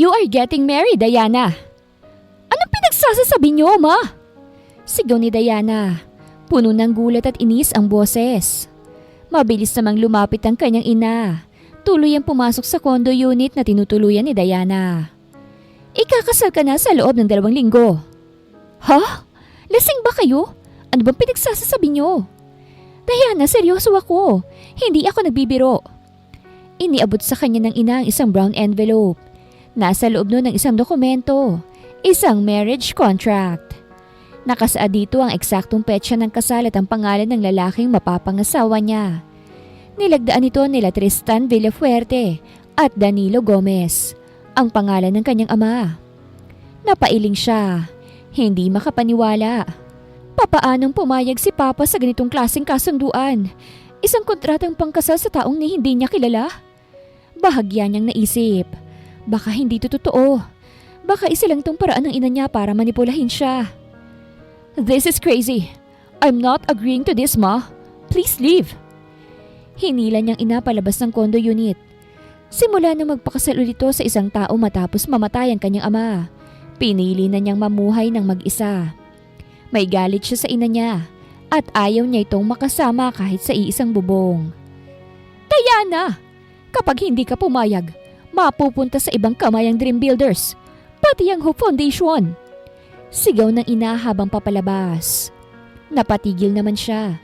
You are getting married, Diana. Anong pinagsasasabi niyo, Ma? Sigaw ni Diana. Puno ng gulat at inis ang boses. Mabilis namang lumapit ang kanyang ina. Tuluyang pumasok sa condo unit na tinutuluyan ni Diana. Ikakasal ka na sa loob ng 2 linggo. Ha? Lasing ba kayo? Ano bang pinagsasasabi niyo? Diana, seryoso ako. Hindi ako nagbibiro. Iniabot sa kanya ng ina ang isang brown envelope. Nasa loob nun ng isang dokumento. Isang marriage contract. Nakasaad dito ang eksaktong petsa ng kasal at ang pangalan ng lalaking mapapangasawa niya. Nilagdaan ito nila Tristan Villafuerte at Danilo Gomez, ang pangalan ng kanyang ama. Napailing siya. Hindi makapaniwala. Papaanong pumayag si Papa sa ganitong klaseng kasunduan? Isang kontratang pangkasal sa taong ni hindi niya kilala? Bahagya niyang naisip. Baka hindi ito totoo. Baka isa lang itong paraan ng ina niya para manipulahin siya. This is crazy. I'm not agreeing to this, Ma. Please leave. Hinila niyang ina palabas ng condo unit. Simula na magpakasal ulit ito sa isang tao matapos mamatay ang kanyang ama. Pinili na niyang mamuhay ng mag-isa. May galit siya sa ina niya at ayaw niya itong makasama kahit sa iisang bubong. Diana! Kapag hindi ka pumayag, mapupunta sa ibang kamay ang Dream Builders, pati ang Hope Foundation. Sigaw ng ina habang papalabas. Napatigil naman siya.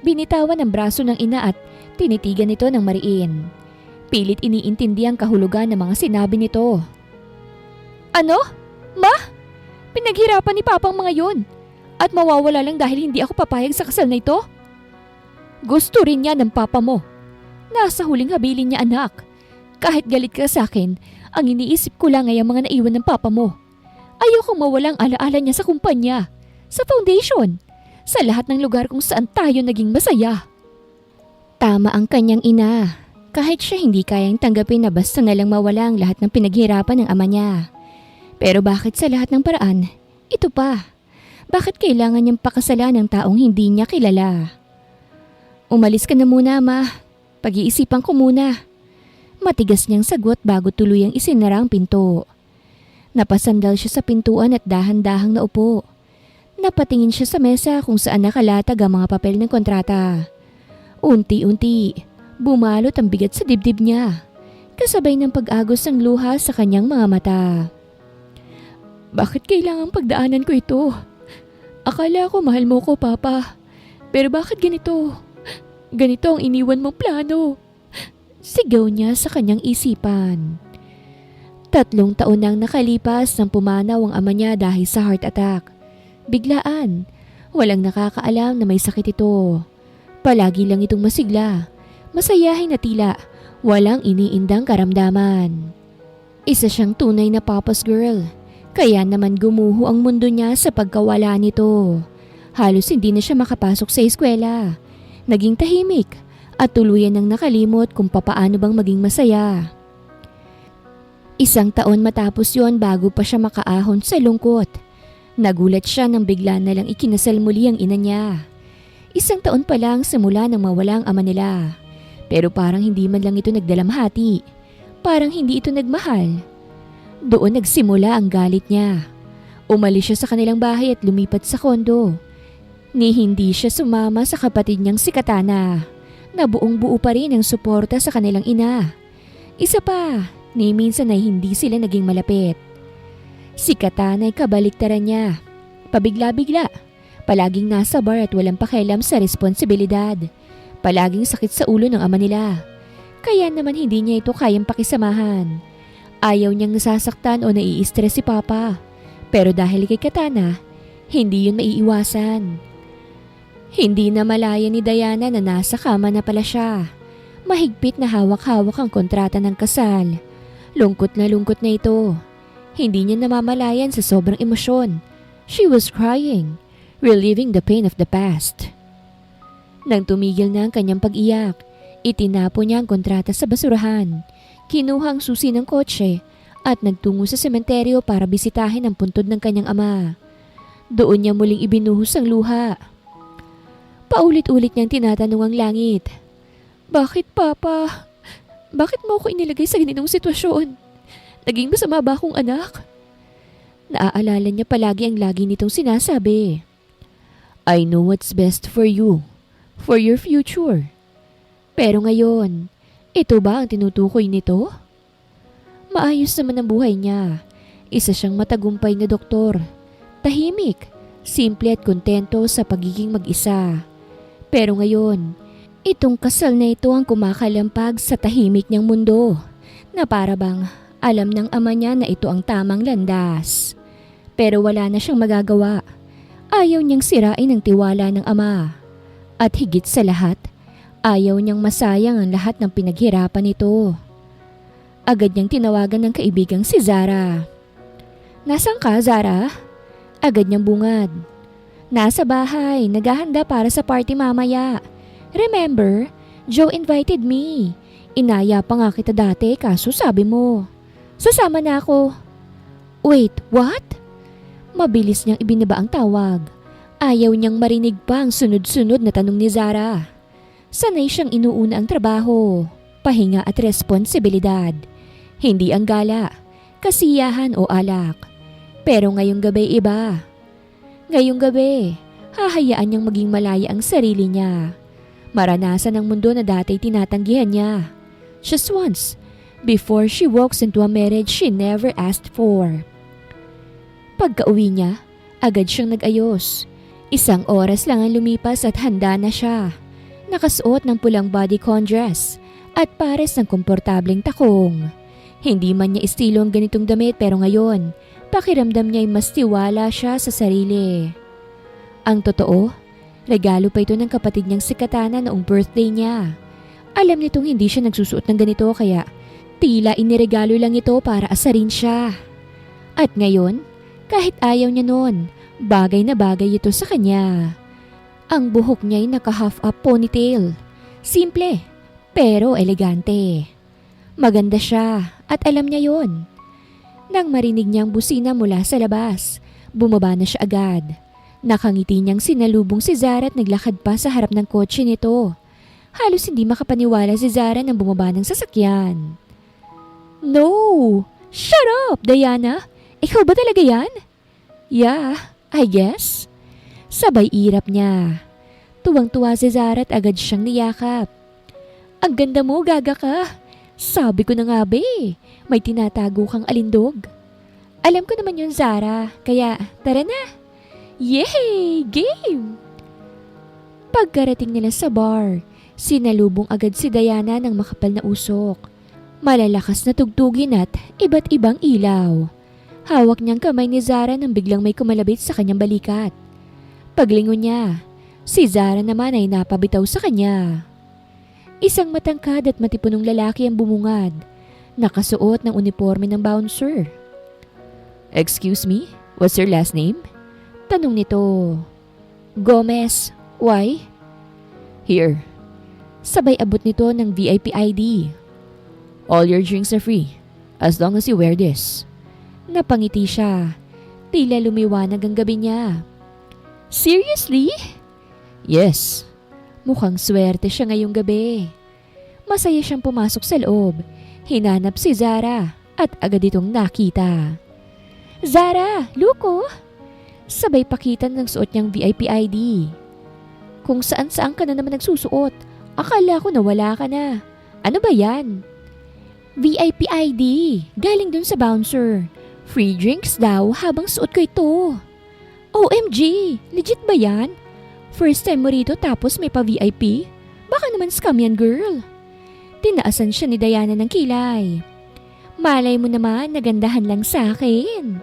Binitawan ang braso ng ina at tinitigan ito ng mariin. Pilit iniintindi ang kahulugan ng mga sinabi nito. Ano? Ma? Pinaghirapan ni Papa ang mga yun at mawawala lang dahil hindi ako papayag sa kasal na ito? Gusto rin niya ng Papa mo. Nasa huling habilin niya, anak. Kahit galit ka sa akin, ang iniisip ko lang ay ang mga naiwan ng Papa mo. Ayokong mawalang alaala niya sa kumpanya, sa foundation, sa lahat ng lugar kung saan tayo naging masaya. Tama ang kanyang ina. Kahit siya hindi kayang tanggapin na basta na lang mawala ang lahat ng pinaghirapan ng ama niya. Pero bakit sa lahat ng paraan, ito pa? Bakit kailangan niyang pakasalan ng taong hindi niya kilala? Umalis ka na muna, Ma. Pag-iisipan ko muna. Matigas niyang sagot bago tuluyang isinara ang pinto. Napasandal siya sa pintuan at dahan-dahang naupo. Napatingin siya sa mesa kung saan nakalatag ang mga papel ng kontrata. Unti-unti, bumalot ang bigat sa dibdib niya, kasabay ng pag-agos ng luha sa kanyang mga mata. Bakit kailangang pagdaanan ko ito? Akala ko mahal mo ko, Papa. Pero bakit ganito? Ganito ang iniwan mong plano. Sigaw niya sa kanyang isipan. 3 taon nang nakalipas nang pumanaw ang ama niya dahil sa heart attack. Biglaan, walang nakakaalam na may sakit ito. Palagi lang itong masigla, masayahin na tila, walang iniindang karamdaman. Isa siyang tunay na papa's girl, kaya naman gumuho ang mundo niya sa pagkawala nito. Halos hindi na siya makapasok sa eskwela. Naging tahimik at tuluyan nang nakalimot kung papaano bang maging masaya. 1 taon matapos yon bago pa siya makaahon sa lungkot. Nagulat siya nang bigla na lang ikinasal muli ang ina niya. 1 taon pa lang simula nang mawala ang ama nila. Pero parang hindi man lang ito nagdalamhati. Parang hindi ito nagmahal. Doon nagsimula ang galit niya. Umalis siya sa kanilang bahay at lumipat sa kondo. Ni hindi siya sumama sa kapatid niyang si Katana, na buong buo pa rin ang suporta sa kanilang ina. Isa pa, ni minsan ay hindi sila naging malapit. Si Katana ay kabaliktaran niya. Pabigla-bigla, palaging nasa bar at walang pakialam sa responsibilidad. Palaging sakit sa ulo ng ama nila. Kaya naman hindi niya ito kayang pakisamahan. Ayaw niyang nasasaktan o nai-stress si Papa. Pero dahil kay Katana, hindi yun maiiwasan. Hindi na malaya ni Diana na nasa kama na pala siya. Mahigpit na hawak-hawak ang kontrata ng kasal. Lungkot na ito. Hindi niya namamalayan sa sobrang emosyon. She was crying, reliving the pain of the past. Nang tumigil na ang kanyang pag-iyak, itinapo niya ang kontrata sa basurahan. Kinuha ang susi ng kotse at nagtungo sa sementeryo para bisitahin ang puntod ng kanyang ama. Doon niya muling ibinuhos ang luha. Paulit-ulit niyang tinatanong ang langit. Bakit, Papa? Bakit mo ako inilagay sa ganitong sitwasyon? Naging masama ba akong anak? Naaalala niya palagi ang lagi nitong sinasabi. I know what's best for you, for your future. Pero ngayon, ito ba ang tinutukoy nito? Maayos naman ang buhay niya. Isa siyang matagumpay na doktor. Tahimik, simple at kontento sa pagiging mag-isa. Pero ngayon, itong kasal na ito ang kumakalampag sa tahimik niyang mundo na para bang alam ng ama niya na ito ang tamang landas. Pero wala na siyang magagawa. Ayaw niyang sirain ang tiwala ng ama. At higit sa lahat, ayaw niyang masayang ang lahat ng pinaghirapan nito. Agad niyang tinawagan ng kaibigang si Zara. Nasaan ka, Zara? Agad niyang bungad. Nasa bahay, naghahanda para sa party mamaya. Remember, Joe invited me. Inaya pa nga kita dati kaso sabi mo, sasama na ako. Wait, what? Mabilis niyang ibinaba ang tawag. Ayaw niyang marinig pa ang sunod-sunod na tanong ni Zara. Sanay siyang inuuna ang trabaho, pahinga at responsibilidad. Hindi ang gala, kasiyahan o alak. Pero ngayong gabi iba. Ngayong gabi, hahayaan niyang maging malaya ang sarili niya. Maranasan ang mundo na dati tinatanggihan niya. Just once, before she walks into a marriage she never asked for. Pagka-uwi niya, agad siyang nag-ayos. 1 oras lang ang lumipas at handa na siya. Nakasuot ng pulang bodycon dress at pares ng komportableng takong. Hindi man niya estilo ang ganitong damit pero ngayon, pakiramdam niya ay mas tiwala siya sa sarili. Ang totoo, regalo pa ito ng kapatid niyang si Katana noong birthday niya. Alam nitong hindi siya nagsusuot ng ganito kaya tila iniregalo lang ito para asarin siya. At ngayon, kahit ayaw niya noon, bagay na bagay ito sa kanya. Ang buhok niya ay naka-half up ponytail. Simple, pero elegante. Maganda siya at alam niya yon. Nang marinig niyang busina mula sa labas, bumaba na siya agad. Nakangiti niyang sinalubong si Zara at naglakad pa sa harap ng kotse nito. Halos hindi makapaniwala si Zara nang bumaba ng sasakyan. No! Shut up, Diana! Ikaw ba talaga yan? Yeah, I guess. Sabay irap niya. Tuwang-tuwa si Zara at agad siyang niyakap. Ang ganda mo, gaga ka. Sabi ko na nga be, may tinatago kang alindog. Alam ko naman yun, Zara, kaya tara na. Yay! Game! Pagkarating nila sa bar, sinalubong agad si Diana ng makapal na usok. Malalakas na tugtugin at iba't ibang ilaw. Hawak niyang kamay ni Zara nang biglang may kumalabit sa kanyang balikat. Paglingon niya, si Zara naman ay napabitaw sa kanya. Isang matangkad at matipunong lalaki ang bumungad, nakasuot ng uniforme ng bouncer. Excuse me, what's your last name? Tanong nito. Gomez, why? Here. Sabay abot nito ng VIP ID. All your drinks are free, as long as you wear this. Napangiti siya. Tila lumiwanag ang gabi niya. Seriously? Yes. Mukhang swerte siya ngayong gabi. Masaya siyang pumasok sa loob. Hinanap si Zara at agad itong nakita. Zara, Luko! Sabay pakitan ng suot niyang VIP ID. Kung saan-saan ka na naman nagsusuot. Akala ko nawala ka na. Ano ba yan? VIP ID. Galing dun sa bouncer. Free drinks daw habang suot ko ito. OMG! Legit ba yan? First time mo rito tapos may pa-VIP? Baka naman scam yan, girl. Tinaasan siya ni Diana ng kilay. Malay mo naman, nagandahan lang sa akin.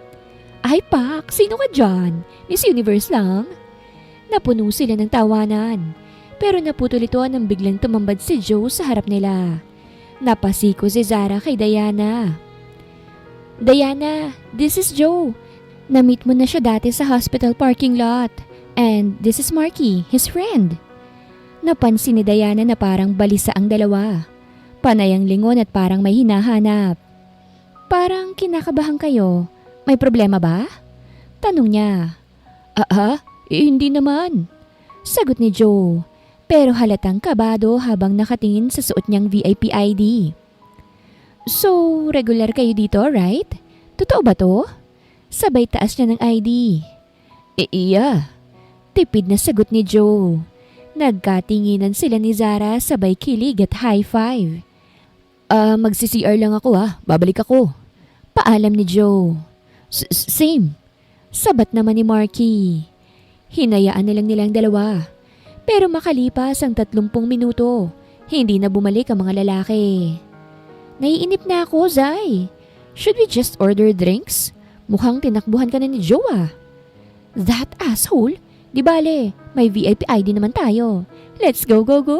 Ay pak, sino ka dyan? Miss Universe lang? Napuno sila ng tawanan. Pero naputol ito nang biglang tumambad si Joe sa harap nila. Napasiko si Zara kay Diana. Diana, this is Joe. Na-meet mo na siya dati sa hospital parking lot. And this is Marky, his friend. Napansin ni Diana na parang balisa ang dalawa. Panay ang lingon at parang may hinahanap. Parang kinakabahan kayo. May problema ba? Tanong niya. Hindi naman. Sagot ni Joe. Pero halatang kabado habang nakatingin sa suot niyang VIP ID. So, regular kayo dito, right? Totoo ba to? Sabay taas niya ng ID. Iya. Tipid na sagot ni Joe. Nagkatinginan sila ni Zara sabay kilig at high five. Magsi-CR lang ako babalik ako. Paalam ni Joe. Same. Sabat naman ni Marky. Hinayaan na lang nilang dalawa. Pero makalipas ang 30 minuto, hindi na bumalik ang mga lalaki. Naiinip na ako, Zai. Should we just order drinks? Mukhang tinakbuhan ka na ni Joe That asshole? Di bale, may VIP ID naman tayo. Let's go, go, go!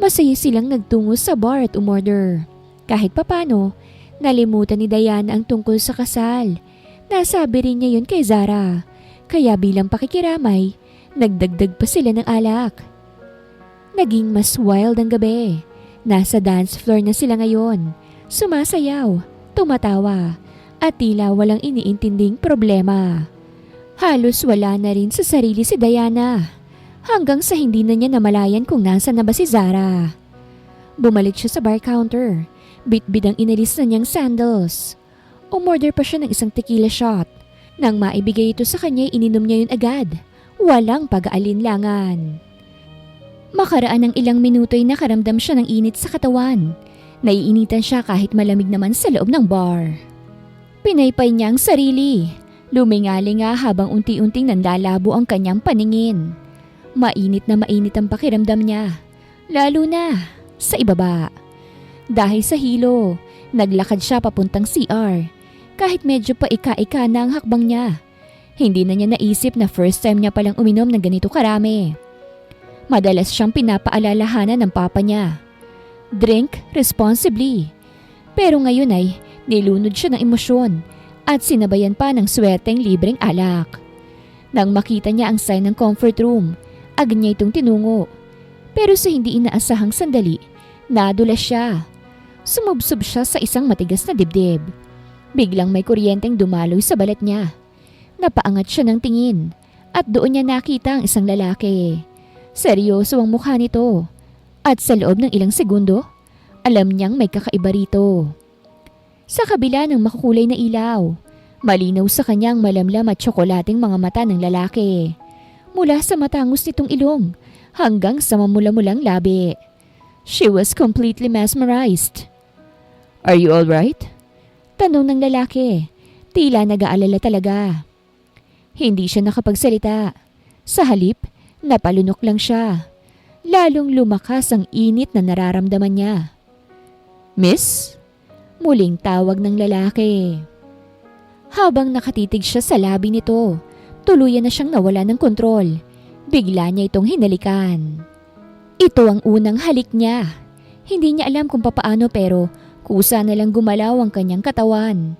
Masaya silang nagtungo sa bar at umorder. Kahit papano, nalimutan ni Diana ang tungkol sa kasal. Nasabi rin niya yun kay Zara. Kaya bilang pakikiramay, nagdagdag pa sila ng alak. Naging mas wild ang gabi. Nasa dance floor na sila ngayon. Sumasayaw, tumatawa, at tila walang iniintinding problema. Halos wala na rin sa sarili si Diana. Hanggang sa hindi na niya namalayan kung nasa na ba si Zara. Bumalik siya sa bar counter. Bitbit ang inalis na niyang sandals. Umorder pa siya ng isang tequila shot. Nang maibigay ito sa kanya, ininom niya yun agad. Walang pag-aalinlangan. Makaraan ng ilang minuto ay nakaramdam siya ng init sa katawan. Naiinitan siya kahit malamig naman sa loob ng bar. Pinaypay niya ang sarili. Lumingalinga habang unti-unting nanlalabo ang kanyang paningin. Mainit na mainit ang pakiramdam niya. Lalo na sa ibaba. Dahil sa hilo, naglakad siya papuntang CR. Kahit medyo pa ika-ika na ang hakbang niya. Hindi na niya naisip na first time niya palang uminom ng ganito karami. Madalas siyang pinapaalalahanan ng papa niya. Drink responsibly. Pero ngayon ay nilunod siya ng emosyon. At sinabayan pa ng swerteng libreng alak. Nang makita niya ang sign ng comfort room, agad niya itong tinungo. Pero sa hindi inaasahang sandali, nadulas siya. Sumubsob siya sa isang matigas na dibdib. Biglang may kuryenteng dumaloy sa balat niya. Napaangat siya ng tingin at doon niya nakita ang isang lalaki. Seryoso ang mukha nito. At sa loob ng ilang segundo, alam niyang may kakaiba rito. Sa kabila ng makukulay na ilaw, malinaw sa kanyang malamlam at tsokolating mga mata ng lalaki. Mula sa matangos nitong ilong hanggang sa mamula-mulang labi. She was completely mesmerized. Are you alright? Tanong ng lalaki. Tila nag-aalala talaga. Hindi siya nakapagsalita. Sa halip, napalunok lang siya. Lalong lumakas ang init na nararamdaman niya. Miss? Muling tawag ng lalaki. Habang nakatitig siya sa labi nito, tuluyan na siyang nawala ng kontrol. Bigla niya itong hinalikan. Ito ang unang halik niya. Hindi niya alam kung papaano pero kusa na lang gumalaw ang kanyang katawan.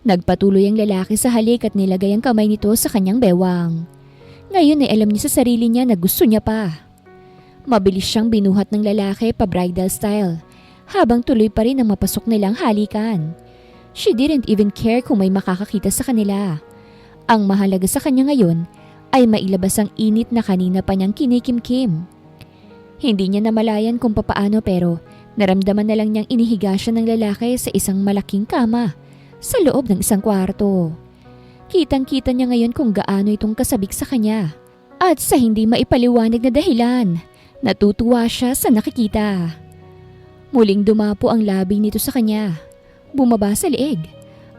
Nagpatuloy ang lalaki sa halik at nilagay ang kamay nito sa kanyang bewang. Ngayon ay alam niya sa sarili niya na gusto niya pa. Mabilis siyang binuhat ng lalaki pa bridal style. Habang tuloy pa rin ang mapasok nilang halikan. She didn't even care kung may makakakita sa kanila. Ang mahalaga sa kanya ngayon ay mailabas ang init na kanina pa niyang kinikimkim. Hindi niya namalayan kung papaano pero naramdaman na lang niyang inihiga siya ng lalaki sa isang malaking kama sa loob ng isang kwarto. Kitang-kita niya ngayon kung gaano itong kasabik sa kanya. At sa hindi maipaliwanag na dahilan, natutuwa siya sa nakikita. Muling dumapo ang labi nito sa kanya. Bumaba sa leeg.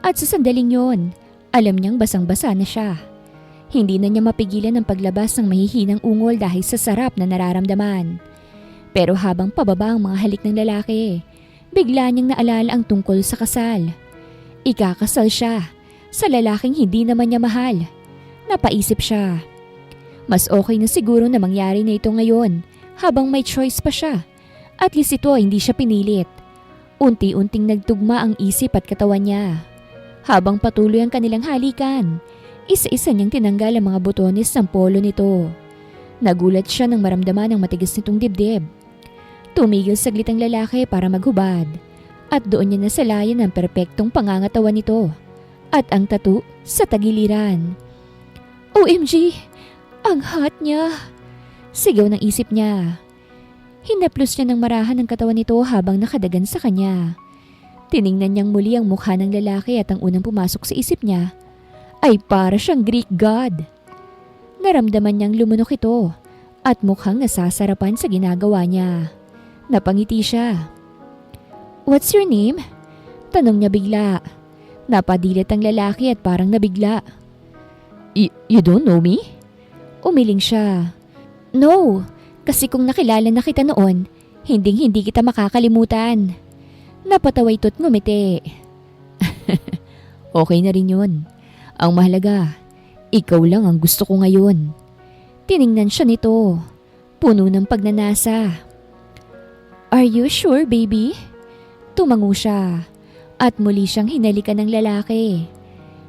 At sa sandaling yon, alam niyang basang-basa na siya. Hindi na niya mapigilan ang paglabas ng mahihinang ungol dahil sa sarap na nararamdaman. Pero habang pababa ang mga halik ng lalaki, bigla niyang naalala ang tungkol sa kasal. Ikakasal siya sa lalaking hindi naman niya mahal. Napaisip siya. Mas okay na siguro na mangyari na ito ngayon habang may choice pa siya. At least ito hindi siya pinilit. Unti-unting nagtugma ang isip at katawan niya. Habang patuloy ang kanilang halikan, isa-isa niyang tinanggal ang mga botones ng polo nito. Nagulat siya nang maramdaman ang matigas nitong dibdib. Tumigil saglit ang lalaki para maghubad. At doon niya nasalayan ang perpektong pangangatawan nito. At ang tattoo sa tagiliran. OMG! Ang hot niya! Sigaw ng isip niya. Hinaplos niya ng marahan ang katawan nito habang nakadagan sa kanya. Tiningnan niyang muli ang mukha ng lalaki at ang unang pumasok sa isip niya ay para siyang Greek god. Naramdaman niyang lumunok ito at mukhang nasasarapan sa ginagawa niya. Napangiti siya. "What's your name?" Tanong niya bigla. Napadilat ang lalaki at parang nabigla. You don't know me?" Umiling siya. "No, kasi kung nakilala na kita noon, hindi kita makakalimutan." Napatawa ito't ngumiti. "Okay na rin yun. Ang mahalaga, ikaw lang ang gusto ko ngayon." Tiningnan siya nito, puno ng pagnanasa. "Are you sure, baby?" Tumango siya at muli siyang hinalikan ng lalaki.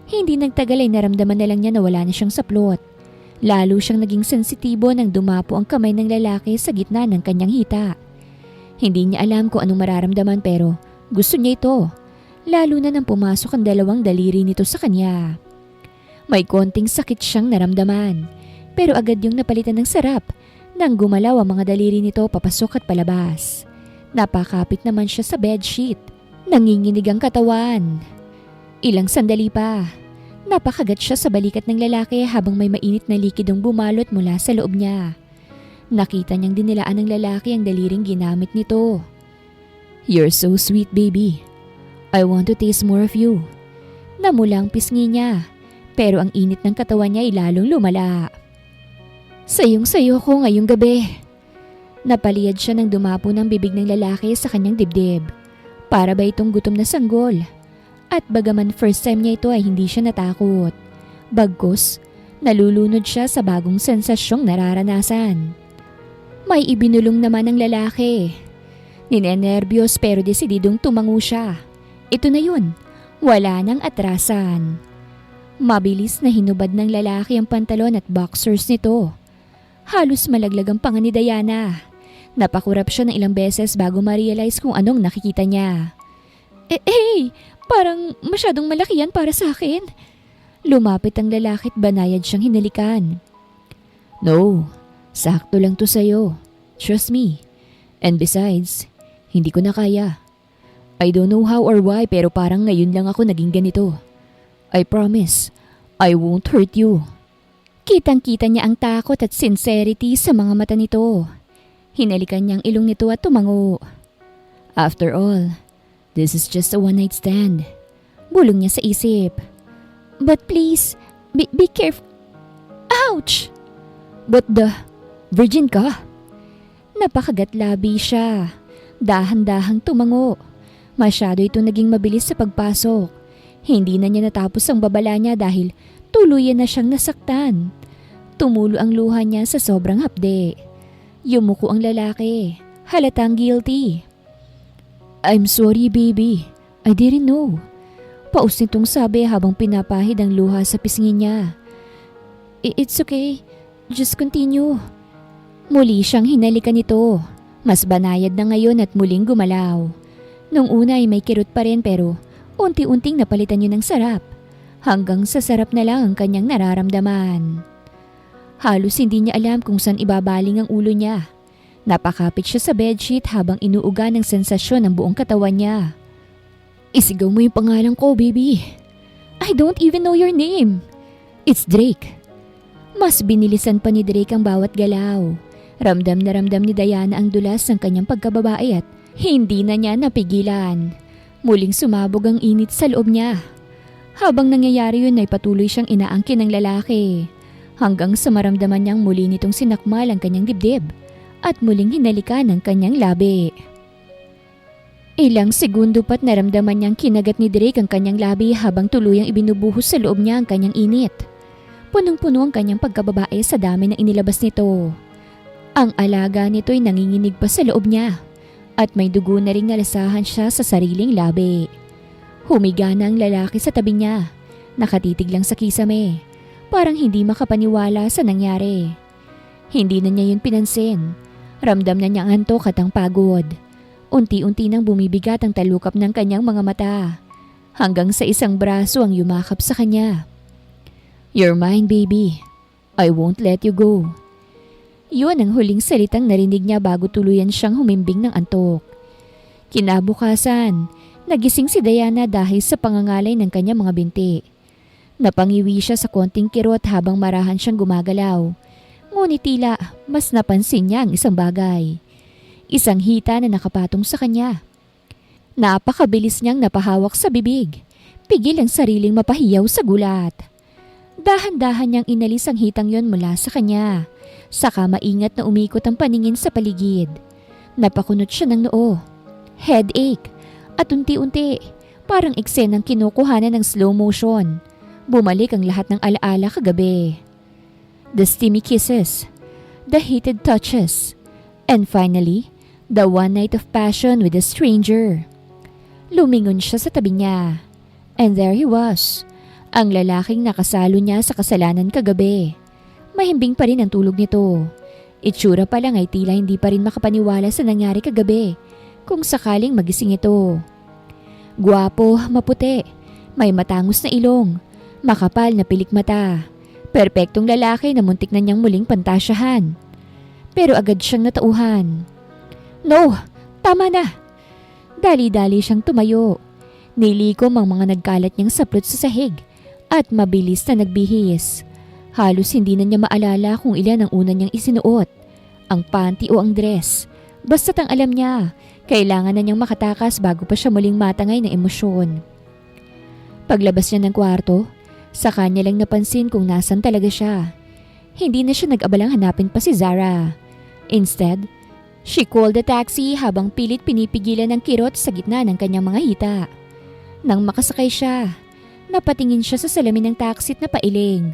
Hindi nagtagal ay naramdaman na lang niya na wala na siyang saplot. Lalo siyang naging sensitibo nang dumapo ang kamay ng lalaki sa gitna ng kanyang hita. Hindi niya alam kung anong mararamdaman pero gusto niya ito. Lalo na nang pumasok ang dalawang daliri nito sa kanya. May konting sakit siyang naramdaman pero agad yung napalitan ng sarap nang gumalaw ang mga daliri nito papasok at palabas. Napakapit naman siya sa bedsheet. Nanginginig ang katawan. Ilang sandali pa. Napakagat siya sa balikat ng lalaki habang may mainit na likidong bumalot mula sa loob niya. Nakita niyang dinilaan ng lalaki ang daliring ginamit nito. "You're so sweet, baby. I want to taste more of you." Namulang pisngi niya, pero ang init ng katawan niya ay lalong lumala. "Sayong-sayo ko ngayong gabi." Napaliyad siya nang dumapo ng bibig ng lalaki sa kanyang dibdib. Para ba itong gutom na sanggol? At bagaman first time niya ito ay hindi siya natakot. Bagkus, nalulunod siya sa bagong sensasyong nararanasan. May ibinulong naman ng lalaki. Ninenerbyos pero desididong tumango siya. Ito na yun, wala nang atrasan. Mabilis na hinubad ng lalaki ang pantalon at boxers nito. Halos malaglag ang panga ni Diana. Napakurap siya ng ilang beses bago ma-realize kung anong nakikita niya. Hey! Parang masyadong malaki yan para sa akin." Lumapit ang lalaki at banayad siyang hinalikan. "No, sakto lang to sa'yo. Trust me. And besides, hindi ko na kaya. I don't know how or why pero parang ngayon lang ako naging ganito. I promise, I won't hurt you." Kitang-kita niya ang takot at sincerity sa mga mata nito. Hinalikan niya ang ilong nito at tumango. "After all, this is just a one-night stand." Bulong niya sa isip. "But please, be careful." Ouch! "But virgin ka?" Napakagat-labi siya. Dahan-dahang tumango. Masyado ito naging mabilis sa pagpasok. Hindi na niya natapos ang babala niya dahil tuluyan na siyang nasaktan. Tumulo ang luha niya sa sobrang hapde. Yumuko ang lalaki. Halatang guilty. "I'm sorry, baby. I didn't know." Paus nitong sabi habang pinapahid ang luha sa pisngi niya. "It's okay. Just continue." Muli siyang hinalikan nito. Mas banayad na ngayon at muling gumalaw. Nung una ay may kirot pa rin pero unti-unting napalitan yun ng sarap. Hanggang sa sarap na lang ang kanyang nararamdaman. Halos hindi niya alam kung saan ibabaling ang ulo niya. Napakapit siya sa bedsheet habang inuuga ng sensasyon ng buong katawan niya. "Isigaw mo yung pangalan ko, baby." "I don't even know your name." "It's Drake." Mas binilisan pa ni Drake ang bawat galaw. Ramdam na ramdam ni Diana ang dulas ng kanyang pagkababae at hindi na niya napigilan. Muling sumabog ang init sa loob niya. Habang nangyayari yun ay patuloy siyang inaangkin ng lalaki. Hanggang sa maramdaman niyang muli nitong sinakmal ang kanyang dibdib at muling hinalikan ang kanyang labi. Ilang segundo pa't naramdaman niyang kinagat ni Drake ang kanyang labi habang tuluyang ibinubuhos sa loob niya ang kanyang init. Punong-puno ang kanyang pagkababae sa dami na inilabas nito. Ang alaga nito'y nanginginig pa sa loob niya at may dugo na ring nalasahan siya sa sariling labi. Humiga na ang lalaki sa tabi niya, nakatitig lang sa kisame, parang hindi makapaniwala sa nangyari. Hindi na niya yun pinansin, ramdam na niya ang antok at ang pagod. Unti-unti nang bumibigat ang talukap ng kanyang mga mata, hanggang sa isang braso ang yumakap sa kanya. "You're mine, baby. I won't let you go." Yun ang huling salitang narinig niya bago tuluyan siyang humimbing ng antok. Kinabukasan, Nagising si Diana dahil sa pangangalay ng kanyang mga binti. Napangiwi siya sa konting kirot habang marahan siyang gumagalaw. Ngunit tila mas napansin niya ang isang bagay. Isang hita na nakapatong sa kanya. Napakabilis niyang napahawak sa bibig. Pigil ang sariling mapahiyaw sa gulat. Dahan-dahan niyang inalis ang hitang yon mula sa kanya. Saka maingat na umikot ang paningin sa paligid. Napakunot siya ng noo. Headache. At unti-unti, parang eksenang kinukuhanan ng slow motion. Bumalik ang lahat ng alaala kagabi. The steamy kisses, the heated touches, and finally, the one night of passion with a stranger. Lumingon siya sa tabi niya. And there he was, ang lalaking nakasalo niya sa kasalanan kagabi. Mahimbing pa rin ang tulog nito. Itsura pa lang ay tila hindi pa rin makapaniwala sa nangyari kagabi. Kung sakaling magising ito. Guwapo, maputi, may matangos na ilong, makapal na pilik mata. Perpektong lalaki na muntik na niyang muling pantasyahan. Pero agad siyang natauhan. No, tama na. Dali-dali siyang tumayo. Nilikom ang mga nagkalat niyang saplot sa sahig at mabilis na nagbihis. Halos hindi na niya maalala kung ilan ang una niyang isinuot, ang panty o ang dress. Basta't ang alam niya, kailangan na niyang makatakas bago pa siya muling matangay ng emosyon. Paglabas niya ng kwarto, sa kanya lang napansin kung nasan talaga siya. Hindi na siya nag-abalang hanapin pa si Zara. Instead, she called a taxi habang pilit pinipigilan ng kirot sa gitna ng kanyang mga hita. Nang makasakay siya, napatingin siya sa salamin ng taxi at napailing.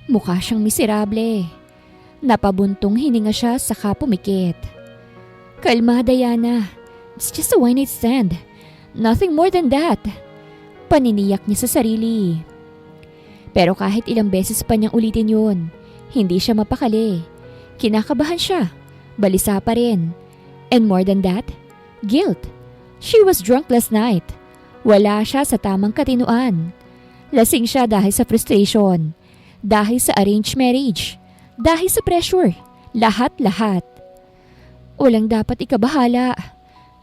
Mukha siyang miserable. Napabuntong hininga siya saka pumikit. Kalma, Diana. It's just a one-night stand. Nothing more than that. Paniniyak niya sa sarili. Pero kahit ilang beses pa niyang ulitin yun, hindi siya mapakali. Kinakabahan siya. Balisa pa rin. And more than that, guilt. She was drunk last night. Wala siya sa tamang katinuan. Lasing siya dahil sa frustration. Dahil sa arranged marriage. Dahil sa pressure. Lahat-lahat. Walang dapat ikabahala.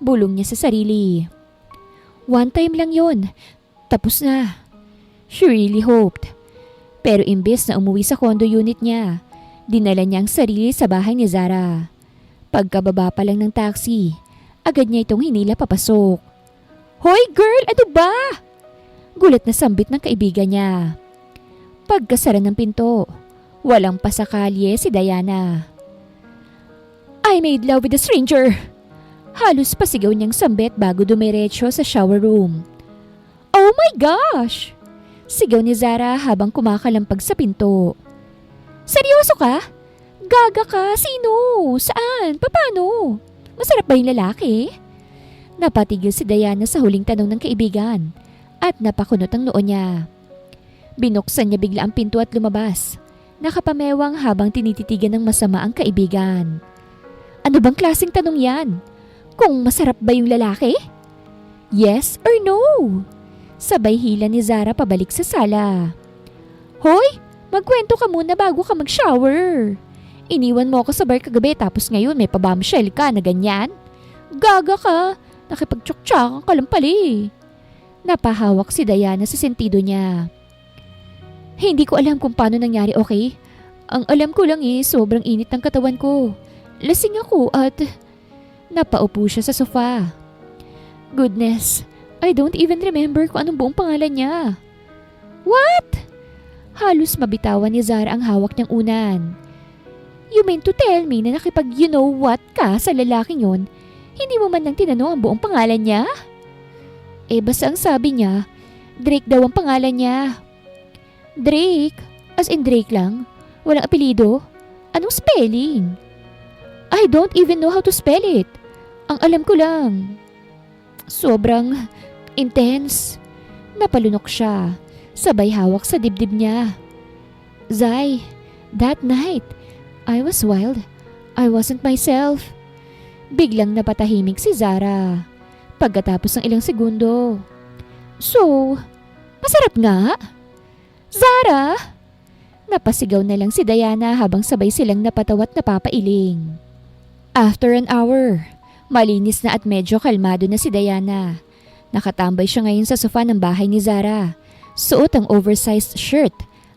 Bulong niya sa sarili. One time lang yun. Tapos na. She really hoped. Pero imbes na umuwi sa condo unit niya, dinala niya ang sarili sa bahay ni Zara. Pagkababa pa lang ng taxi, agad niya itong hinila papasok. Hoy girl, ano ba? Gulat na sambit ng kaibigan niya. Pagkasara ng pinto, walang pasakalye si Diana. I made love with a stranger. Halos pasigaw niyang sambit bago dumiretso sa shower room. Oh my gosh! Sigaw ni Zara habang kumakalampag sa pinto. Seryoso ka? Gaga ka? Sino? Saan? Paano? Masarap ba yung lalaki? Napatigil si Diana sa huling tanong ng kaibigan at napakunot ang noo niya. Binuksan niya bigla ang pinto at lumabas. Nakapamewang habang tinititigan ng masama ang kaibigan. Ano bang klaseng tanong yan? Kung masarap ba yung lalaki? Yes or no? Sabay hila ni Zara pabalik sa sala. Hoy, magkwento ka muna bago ka mag-shower. Iniwan mo ako sa bar kagabi tapos ngayon may pabamshell ka na ganyan? Gaga ka, nakipagtsuktsakan ka lang pali. Napahawak si Diana sa sentido niya. Hindi ko alam kung paano nangyari, okay? Ang alam ko lang sobrang init ng katawan ko. Lasing ako at... Napaupo siya sa sofa. Goodness, I don't even remember kung anong buong pangalan niya. What? Halos mabitawan ni Zara ang hawak niyang unan. You mean to tell me na nakipag you know what ka sa lalaking yon, hindi mo man lang tinanong ang buong pangalan niya? Basta ang sabi niya, Drake daw ang pangalan niya. Drake? As in Drake lang? Walang apelido? Anong spelling? I don't even know how to spell it. Ang alam ko lang. Sobrang intense. Napalunok siya. Sabay hawak sa dibdib niya. Zai, that night, I was wild. I wasn't myself. Biglang napatahimik si Zara. Pagkatapos ng ilang segundo. So, masarap nga? Zara! Napasigaw na lang si Diana habang sabay silang napatawa at napapailing. After an hour, malinis na at medyo kalmado na si Diana. Nakatambay siya ngayon sa sofa ng bahay ni Zara. Suot ang oversized shirt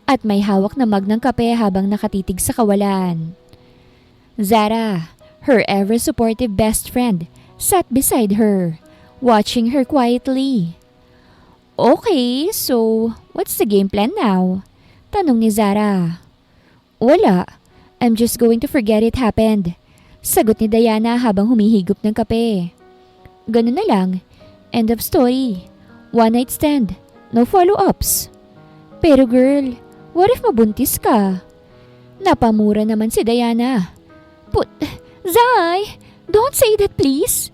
at may hawak na mug ng kape habang nakatitig sa kawalan. Zara, her ever-supportive best friend, sat beside her, watching her quietly. Okay, so what's the game plan now? Tanong ni Zara. Wala. I'm just going to forget it happened. Sagot ni Diana habang humihigop ng kape. Ganun na lang. End of story. One night stand. No follow-ups. Pero girl, what if mabuntis ka? Napamura naman si Diana. Zai, don't say that please.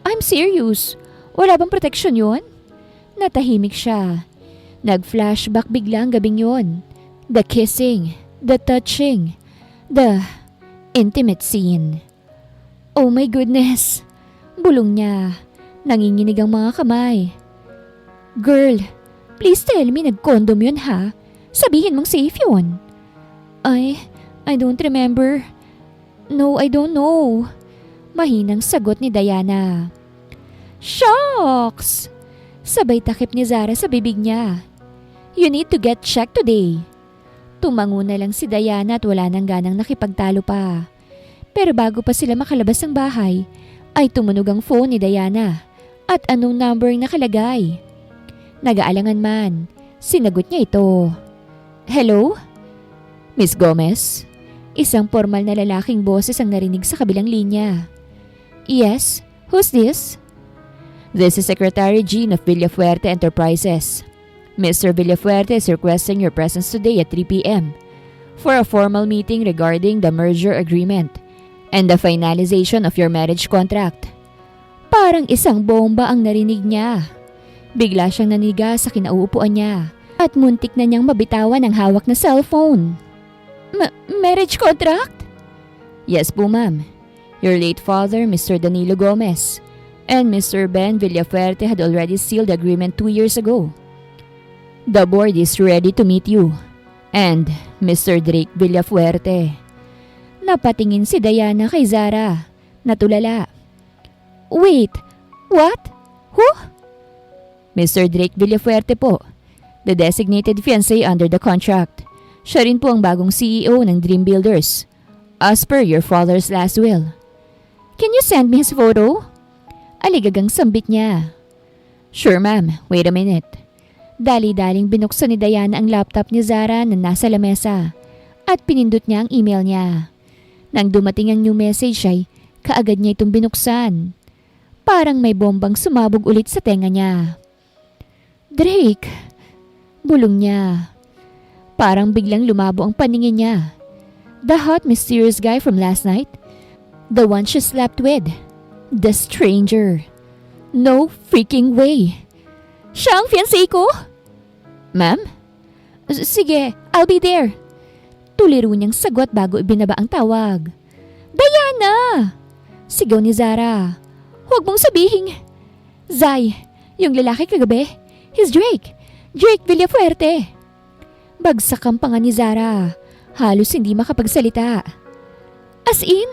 I'm serious. Wala bang protection yun? Natahimik siya. Nag-flashback biglang gabing yun. The kissing, the touching, the intimate scene. Oh my goodness. Bulong niya. Nanginginig ang mga kamay. Girl, please tell me nag-condom yun ha? Sabihin mong safe yun. I don't remember. No, I don't know. Mahinang sagot ni Diana. Shucks! Sabay takip ni Zara sa bibig niya. You need to get checked today. Tumango na lang si Diana at wala nang ganang nakipagtalo pa. Pero bago pa sila makalabas ng bahay, ay tumunog ang phone ni Diana. At anong number ang nakalagay? Nag-aalangan man, sinagot niya ito. Hello? Miss Gomez? Isang formal na lalaking boses ang narinig sa kabilang linya. Yes, who's this? This is Secretary Jean of Villafuerte Enterprises. Mr. Villafuerte is requesting your presence today at 3 p.m. for a formal meeting regarding the merger agreement and the finalization of your marriage contract. Parang isang bomba ang narinig niya. Bigla siyang naniga sa kinauupuan niya at muntik na niyang mabitawan ang hawak na cellphone. Marriage contract? Yes po ma'am. Your late father, Mr. Danilo Gomez, and Mr. Ben Villafuerte had already sealed the agreement 2 years ago. The board is ready to meet you. And Mr. Drake Villafuerte. Napatingin si Diana kay Zara. Natulala. Wait, what? Who? Mr. Drake Villafuerte po. The designated fiancé under the contract. Siya rin po ang bagong CEO ng Dream Builders. As per your father's last will. Can you send me his photo? Aligagang sambit niya. Sure ma'am, wait a minute. Dali-daling binuksan ni Diana ang laptop ni Zara na nasa lamesa at pinindot niya ang email niya. Nang dumating ang new message ay kaagad niya itong binuksan. Parang may bombang sumabog ulit sa tenga niya. Drake, bulong niya. Parang biglang lumabo ang paningin niya. The hot mysterious guy from last night? The one she slept with? The stranger? No freaking way. Siya ang fiancé ko? Ma'am? Sige, I'll be there. Tuliro niyang sagot bago ibinaba ang tawag. Diana! Sigaw ni Zara. Huwag mong sabihin. Zai, yung lalaki kagabi, he's Drake. Drake Villafuerte. Bagsak ang panga ni Zara. Halos hindi makapagsalita. As in,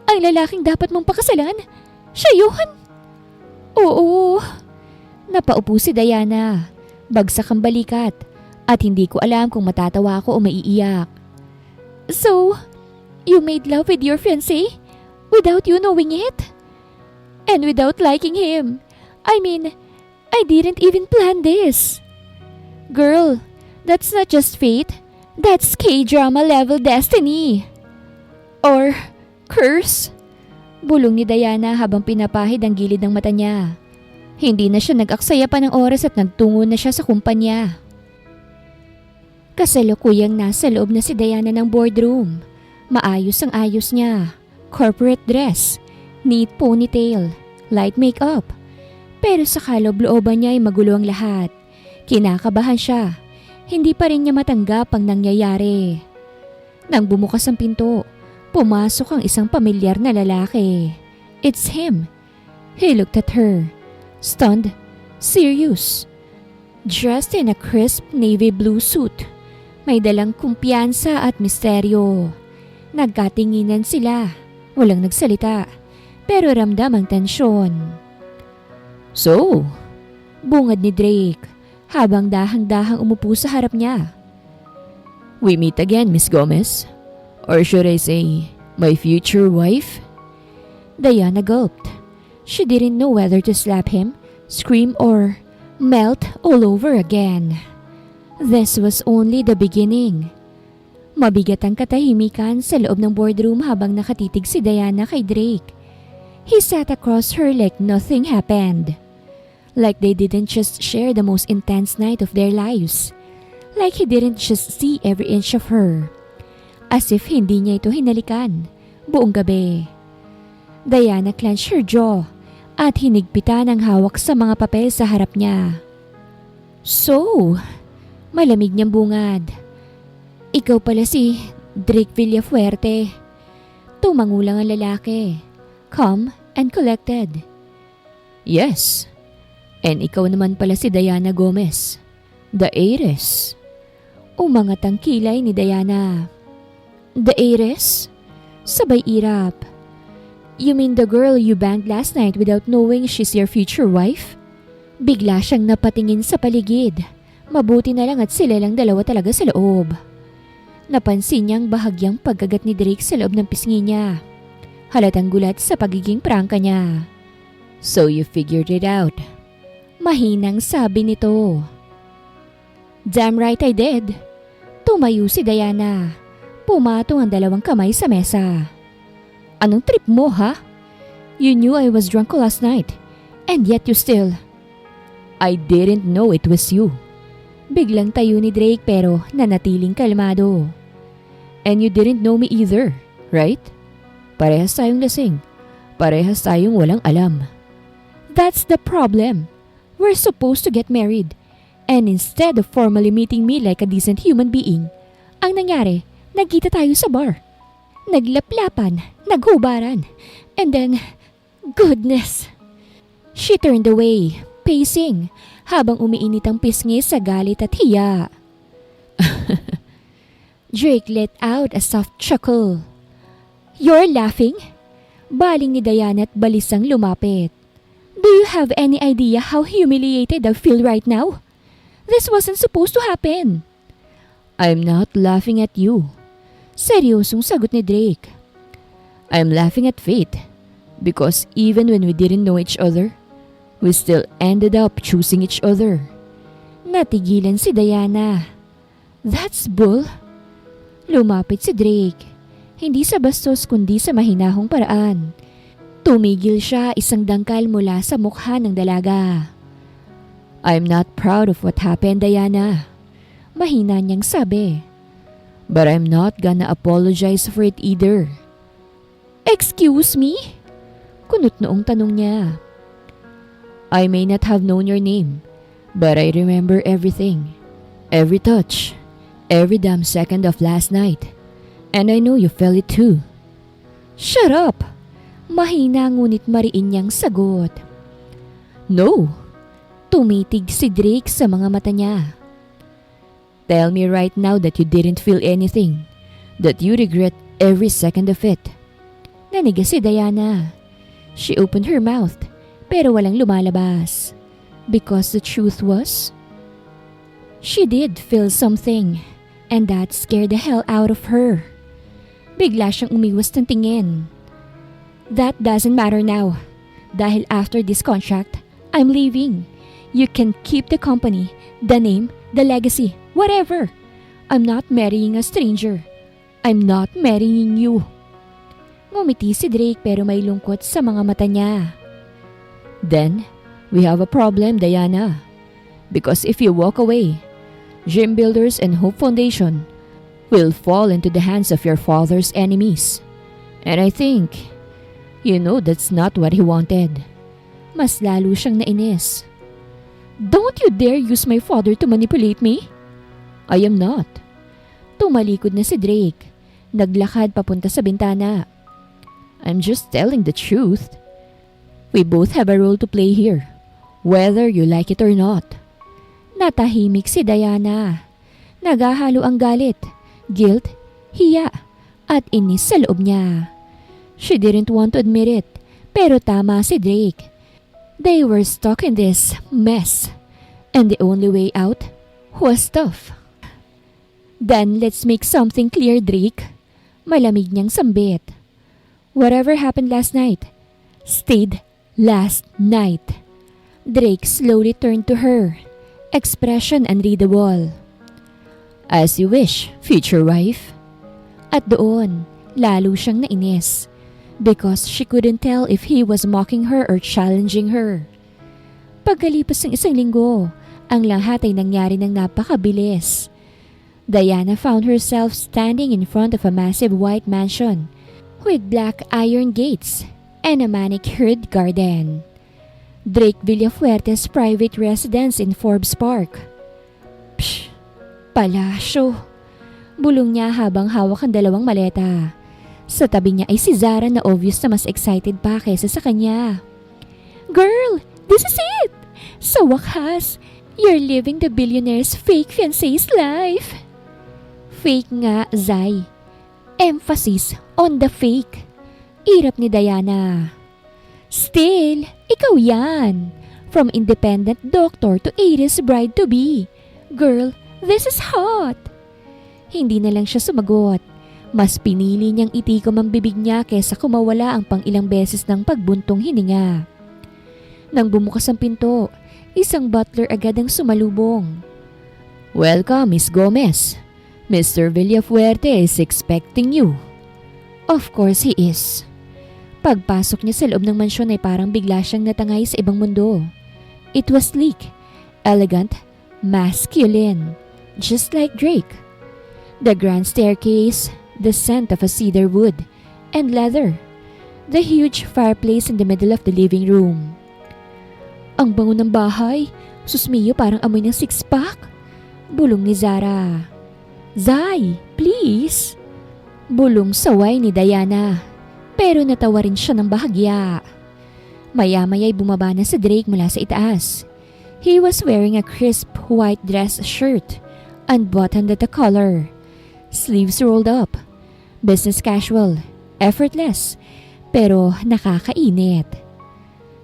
ang lalaking dapat mong pakasalan, siya yun? Oo. Napaupo si Diana. Bagsak ang balikat at hindi ko alam kung matatawa ako o maiiyak. So, you made love with your fiancé without you knowing it? And without liking him? I mean, I didn't even plan this. Girl, that's not just fate. That's K-drama level destiny. Or curse? Bulong ni Diana habang pinapahid ang gilid ng mata niya. Hindi na siya nag-aksaya pa ng oras at nagtungo na siya sa kumpanya. Kasalukuyang nasa loob na si Diana ng boardroom. Maayos ang ayos niya. Corporate dress, neat ponytail, light makeup. Pero sa kaloob-looban niya ay magulo ang lahat. Kinakabahan siya. Hindi pa rin niya matanggap ang nangyayari. Nang bumukas ang pinto, pumasok ang isang pamilyar na lalaki. It's him. He looked at her. Stunned, serious. Dressed in a crisp navy blue suit. May dalang kumpiyansa at misteryo. Nagkatinginan sila. Walang nagsalita, pero ramdam ang tensyon. So, Bungad ni Drake habang dahang-dahang umupo sa harap niya. We meet again, Miss Gomez. Or should I say, my future wife? Diana gulped. She didn't know whether to slap him, scream, or melt all over again. This was only the beginning. Mabigat ang katahimikan sa loob ng boardroom habang nakatitig si Diana kay Drake. He sat across her like nothing happened. Like they didn't just share the most intense night of their lives. Like he didn't just see every inch of her. As if hindi niya ito hinalikan buong gabi. Diana clenched her jaw at hinigpitan ang hawak sa mga papel sa harap niya. So, malamig niyang bungad. Ikaw pala si Drake Villafuerte. Tumangulang ang lalaki. Calm and collected. Yes. And ikaw naman pala si Diana Gomez, the heiress. Umangat ang kilay ni Diana. The heiress? Sabay irap. You mean the girl you banged last night without knowing she's your future wife? Bigla siyang napatingin sa paligid. Mabuti na lang at sila lang dalawa talaga sa loob. Napansin niyang bahagyang pagkagat ni Drake sa loob ng pisngi niya. Halatang gulat sa pagiging prangka niya. So you figured it out? Mahinang sabi nito. Damn right I did. Tumayo si Diana. Pumatong ang dalawang kamay sa mesa. Anong trip mo, ha? You knew I was drunk last night, and yet you still... I didn't know it was you. Biglang tayo ni Drake pero nanatiling kalmado. And you didn't know me either, right? Parehas tayong lasing. Parehas tayong walang alam. That's the problem. We're supposed to get married. And instead of formally meeting me like a decent human being, ang nangyari, nagkita tayo sa bar. Naglaplapan, naghubaran, and then, goodness. She turned away, pacing, habang umiinit ang pisngi sa galit at hiya. Drake let out a soft chuckle. You're laughing? Baling ni Diana at balisang lumapit. Do you have any idea how humiliated I feel right now? This wasn't supposed to happen. I'm not laughing at you. Seryosong sagot ni Drake. I'm laughing at fate. Because even when we didn't know each other, we still ended up choosing each other. Natigilan si Diana. That's bull. Lumapit si Drake. Hindi sa bastos kundi sa mahinahong paraan. Tumigil siya isang dangkal mula sa mukha ng dalaga. I'm not proud of what happened, Diana. Mahina niyang sabi. But I'm not gonna apologize for it either. Excuse me? Kunot noong tanong niya. I may not have known your name, but I remember everything. Every touch. Every damn second of last night. And I know you felt it too. Shut up! Mahina ngunit mariin niyang sagot. No! Tumitig si Drake sa mga mata niya. Tell me right now that you didn't feel anything. That you regret every second of it. Nanigas si Diana. She opened her mouth, pero walang lumalabas. Because the truth was, she did feel something, and that scared the hell out of her. Bigla siyang umiwas ng tingin. That doesn't matter now. Dahil after this contract, I'm leaving. You can keep the company, the name, the legacy, whatever. I'm not marrying a stranger. I'm not marrying you. Ngumiti si Drake pero may lungkot sa mga mata niya. Then, we have a problem, Diana. Because if you walk away, Dream Builders and Hope Foundation will fall into the hands of your father's enemies. And I think, you know that's not what he wanted. Mas lalo siyang nainis. Don't you dare use my father to manipulate me? I am not. Tumalikod na si Drake. Naglakad papunta sa bintana. I'm just telling the truth. We both have a role to play here, whether you like it or not. Natahimik si Diana. Nagahalo ang galit, guilt, hiya, at inis sa loob niya. She didn't want to admit it, pero tama si Drake. They were stuck in this mess, and the only way out was tough. Then let's make something clear, Drake. Malamig niyang sambit. Whatever happened last night, stayed last night. Drake slowly turned to her, expression unreadable. As you wish, future wife. At doon, lalo siyang nainis because she couldn't tell if he was mocking her or challenging her. Pagkalipas ng isang linggo, ang lahat ay nangyari ng napakabilis. Diana found herself standing in front of a massive white mansion with black iron gates and a manicured garden. Drake Villafuerte's private residence in Forbes Park. Psh! Palasyo! Bulong niya habang hawak ang dalawang maleta. Sa tabi niya ay si Zara na obvious na mas excited pa kaysa sa kanya. Girl, this is it! Sa wakas, you're living the billionaire's fake fiancé's life. Fake nga, Zai. Emphasis on the fake. Irap ni Diana. Still, ikaw yan. From independent doctor to 80s bride-to-be. Girl, this is hot. Hindi na lang siya sumagot. Mas pinili niyang itikom ang bibig niya kesa kumawala ang pang-ilang beses ng pagbuntong hininga. Nang bumukas ang pinto, isang butler agad ang sumalubong. Welcome, Miss Gomez. Mr. Villafuerte is expecting you. Of course he is. Pagpasok niya sa loob ng mansyon ay parang bigla siyang natangay sa ibang mundo. It was sleek, elegant, masculine, just like Drake. The grand staircase, the scent of a cedar wood and leather, the huge fireplace in the middle of the living room. Ang bango ng bahay, susmiyo parang amoy ng six-pack. Bulong ni Zara. Zai, please. Bulong saway ni Diana, pero natawa rin siya ng bahagya. Maya-maya'y bumaba na si Drake mula sa itaas. He was wearing a crisp white dress shirt, unbuttoned at the collar, sleeves rolled up, business casual, effortless, pero nakakainit.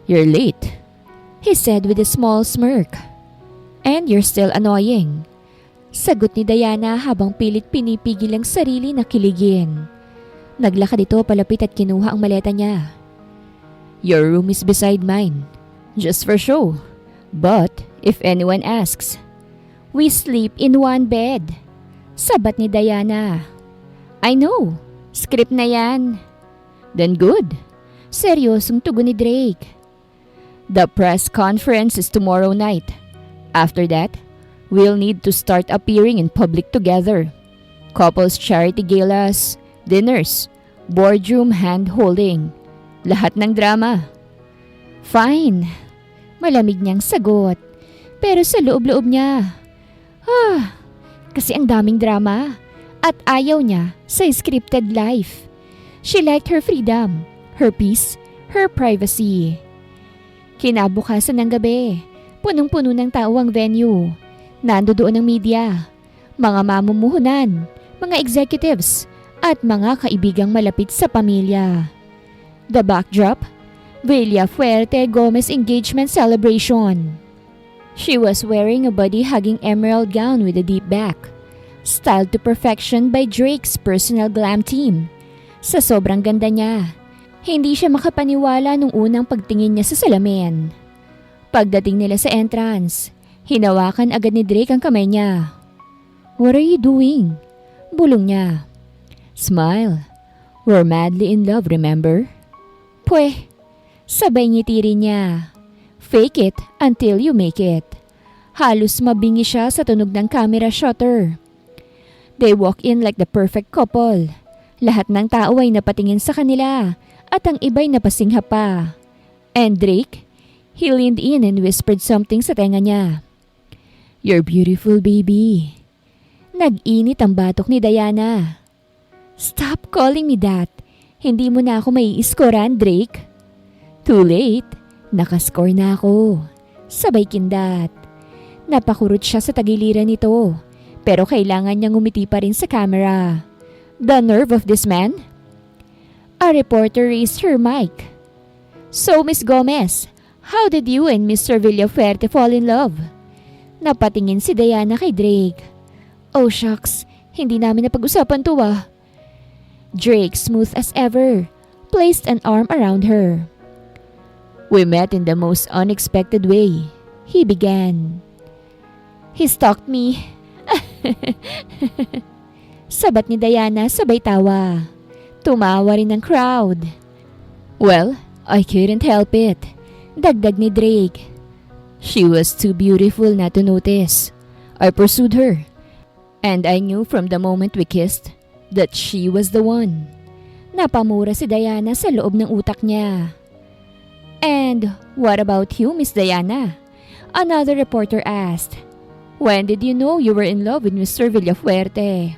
You're late, he said with a small smirk. And you're still annoying. Sagot ni Diana habang pilit pinipigil ang sarili na kiligin. Naglakad ito palapit at kinuha ang maleta niya. Your room is beside mine. Just for show. But if anyone asks, we sleep in one bed. Sabat ni Diana. I know. Script na yan. Then good. Seryosong tugon ni Drake. The press conference is tomorrow night. After that, we'll need to start appearing in public together. Couples charity galas, dinners, boardroom hand-holding. Lahat ng drama. Fine. Malamig niyang sagot. Pero sa loob-loob niya. Kasi ang daming drama. At ayaw niya sa scripted life. She liked her freedom, her peace, her privacy. Kinabukasan ng gabi, punong-puno ng tao ang venue. Nandoon ang media, mga mamumuhunan, mga executives, at mga kaibigang malapit sa pamilya. The backdrop, Villafuerte Gomez engagement celebration. She was wearing a body-hugging emerald gown with a deep back, styled to perfection by Drake's personal glam team. Sa sobrang ganda niya, hindi siya makapaniwala nung unang pagtingin niya sa salamin. Pagdating nila sa entrance, hinawakan agad ni Drake ang kamay niya. What are you doing? Bulong niya. Smile. We're madly in love, remember? Pweh, sabay ngiti rin niya. Fake it until you make it. Halos mabingi siya sa tunog ng camera shutter. They walk in like the perfect couple. Lahat ng tao ay napatingin sa kanila at ang iba'y napasingha pa. And Drake, he leaned in and whispered something sa tenga niya. You're beautiful, baby. Nag-init ang batok ni Diana. Stop calling me that. Hindi mo na ako maiiskoran, Drake. Too late. Nakascore na ako. Sabay kindat. Napakurot siya sa tagiliran nito. Pero kailangan niyang umiti pa rin sa camera. The nerve of this man? A reporter raised her mic. So, Miss Gomez, How did you and Mr. Villafuerte fall in love? Napatingin si Diana kay Drake. Oh shucks, hindi namin napag-usapan to ah. Drake, smooth as ever, placed an arm around her. We met in the most unexpected way. He began. He stalked me. Sabat ni Diana sabay tawa. Tumawa rin ang crowd. Well, I couldn't help it. Dagdag ni Drake. She was too beautiful not to notice. I pursued her. And I knew from the moment we kissed that she was the one. Napamura si Diana sa loob ng utak niya. And what about you, Miss Diana? Another reporter asked. When did you know you were in love with Mr. Villafuerte?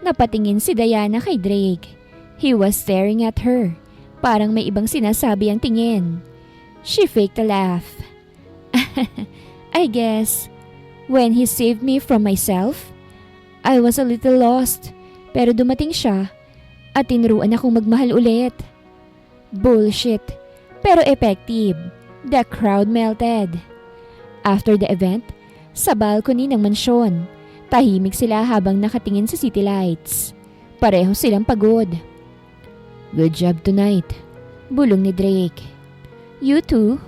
Napatingin si Diana kay Drake. He was staring at her. Parang may ibang sinasabi ang tingin. She faked a laugh. I guess, when he saved me from myself, I was a little lost. Pero dumating siya at tinuruan akong magmahal ulit. Bullshit. Pero effective. The crowd melted. After the event, sa balcony ng mansyon, tahimik sila habang nakatingin sa city lights. Pareho silang pagod. Good job tonight. Bulong ni Drake. You too?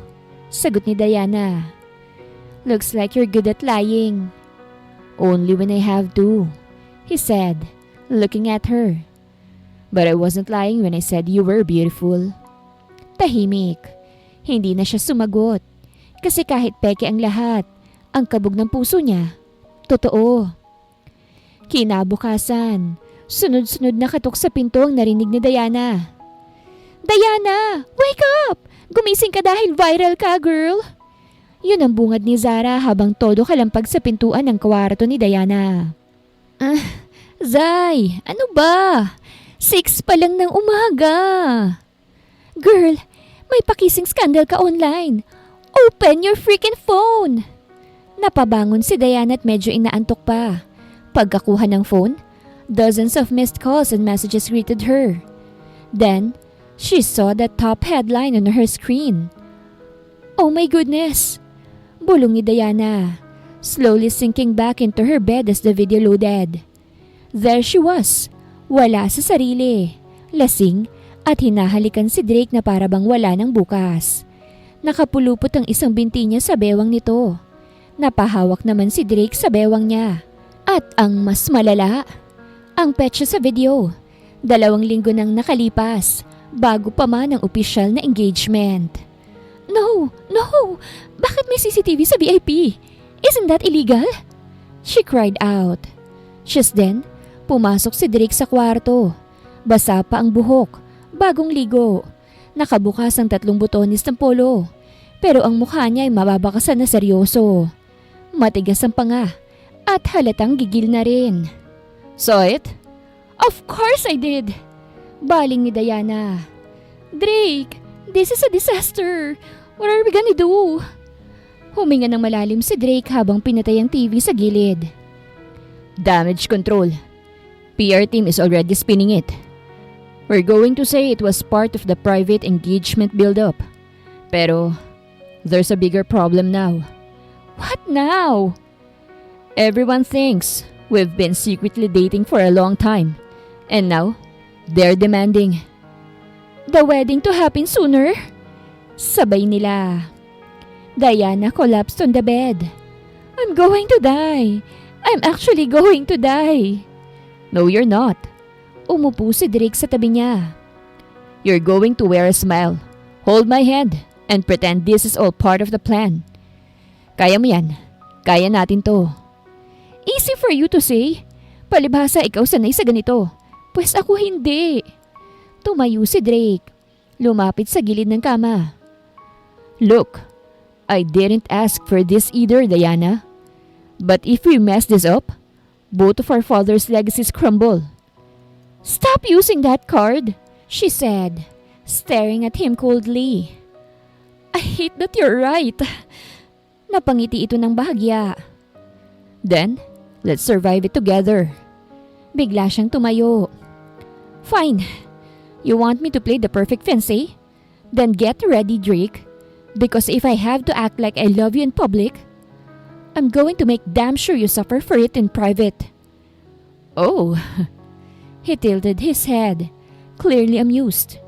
Sagot ni Diana. Looks like you're good at lying. Only when I have to, he said, looking at her. But I wasn't lying when I said you were beautiful. Tahimik. Hindi na siya sumagot. Kasi kahit peke ang lahat, ang kabog ng puso niya, totoo. Kinabukasan, sunod-sunod na katok sa pinto ang narinig ni Diana. Diana! Wake up! Gumising ka dahil viral ka, girl! Yun ang bungad ni Zara habang todo kalampag sa pintuan ng kwarto ni Diana. Zay! Ano ba? 6 pa lang ng umaga. Girl, may pakising scandal ka online. Open your freaking phone! Napabangon si Diana at medyo inaantok pa. Pagkakuha ng phone, dozens of missed calls and messages greeted her. Then, she saw the top headline on her screen. Oh my goodness! Bulong ni Diana, slowly sinking back into her bed as the video loaded. There she was, wala sa sarili, lasing at hinahalikan si Drake na para bang wala ng bukas. Nakapulupot ang isang binti niya sa bewang nito. Napahawak naman si Drake sa bewang niya. At ang mas malala, ang petsa sa video. 2 linggo nang nakalipas, bago pa man ang opisyal na engagement. No! No! Bakit may CCTV sa VIP? Isn't that illegal? She cried out. Just then, pumasok si Drake sa kwarto. Basa pa ang buhok, bagong ligo. Nakabukas ang 3 butones ng polo. Pero ang mukha niya ay mababakasan na seryoso. Matigas ang panga at halatang gigil na rin. Saw it? Of course I did! Baling ni Diana. Drake, this is a disaster. What are we gonna do? Huminga ng malalim si Drake habang pinatay ang TV sa gilid. Damage control. PR team is already spinning it. We're going to say it was part of the private engagement build-up. Pero, there's a bigger problem now. What now? Everyone thinks we've been secretly dating for a long time. And now, they're demanding. The wedding to happen sooner? Sabay nila. Diana collapsed on the bed. I'm going to die. I'm actually going to die. No, you're not. Umupo si Drake sa tabi niya. You're going to wear a smile. Hold my hand and pretend this is all part of the plan. Kaya mo yan. Kaya natin to. Easy for you to say. Palibhasa ikaw sanay sa ganito. Pues ako hindi. Tumayo si Drake. Lumapit sa gilid ng kama. Look, I didn't ask for this either, Diana. But if we mess this up, both of our father's legacies crumble. Stop using that card, she said, staring at him coldly. I hate that you're right. Napangiti ito ng bahagya. Then, let's survive it together. Bigla siyang tumayo. Fine. You want me to play the perfect fiancé? Then get ready, Drake. Because if I have to act like I love you in public, I'm going to make damn sure you suffer for it in private. Oh, He tilted his head, clearly amused.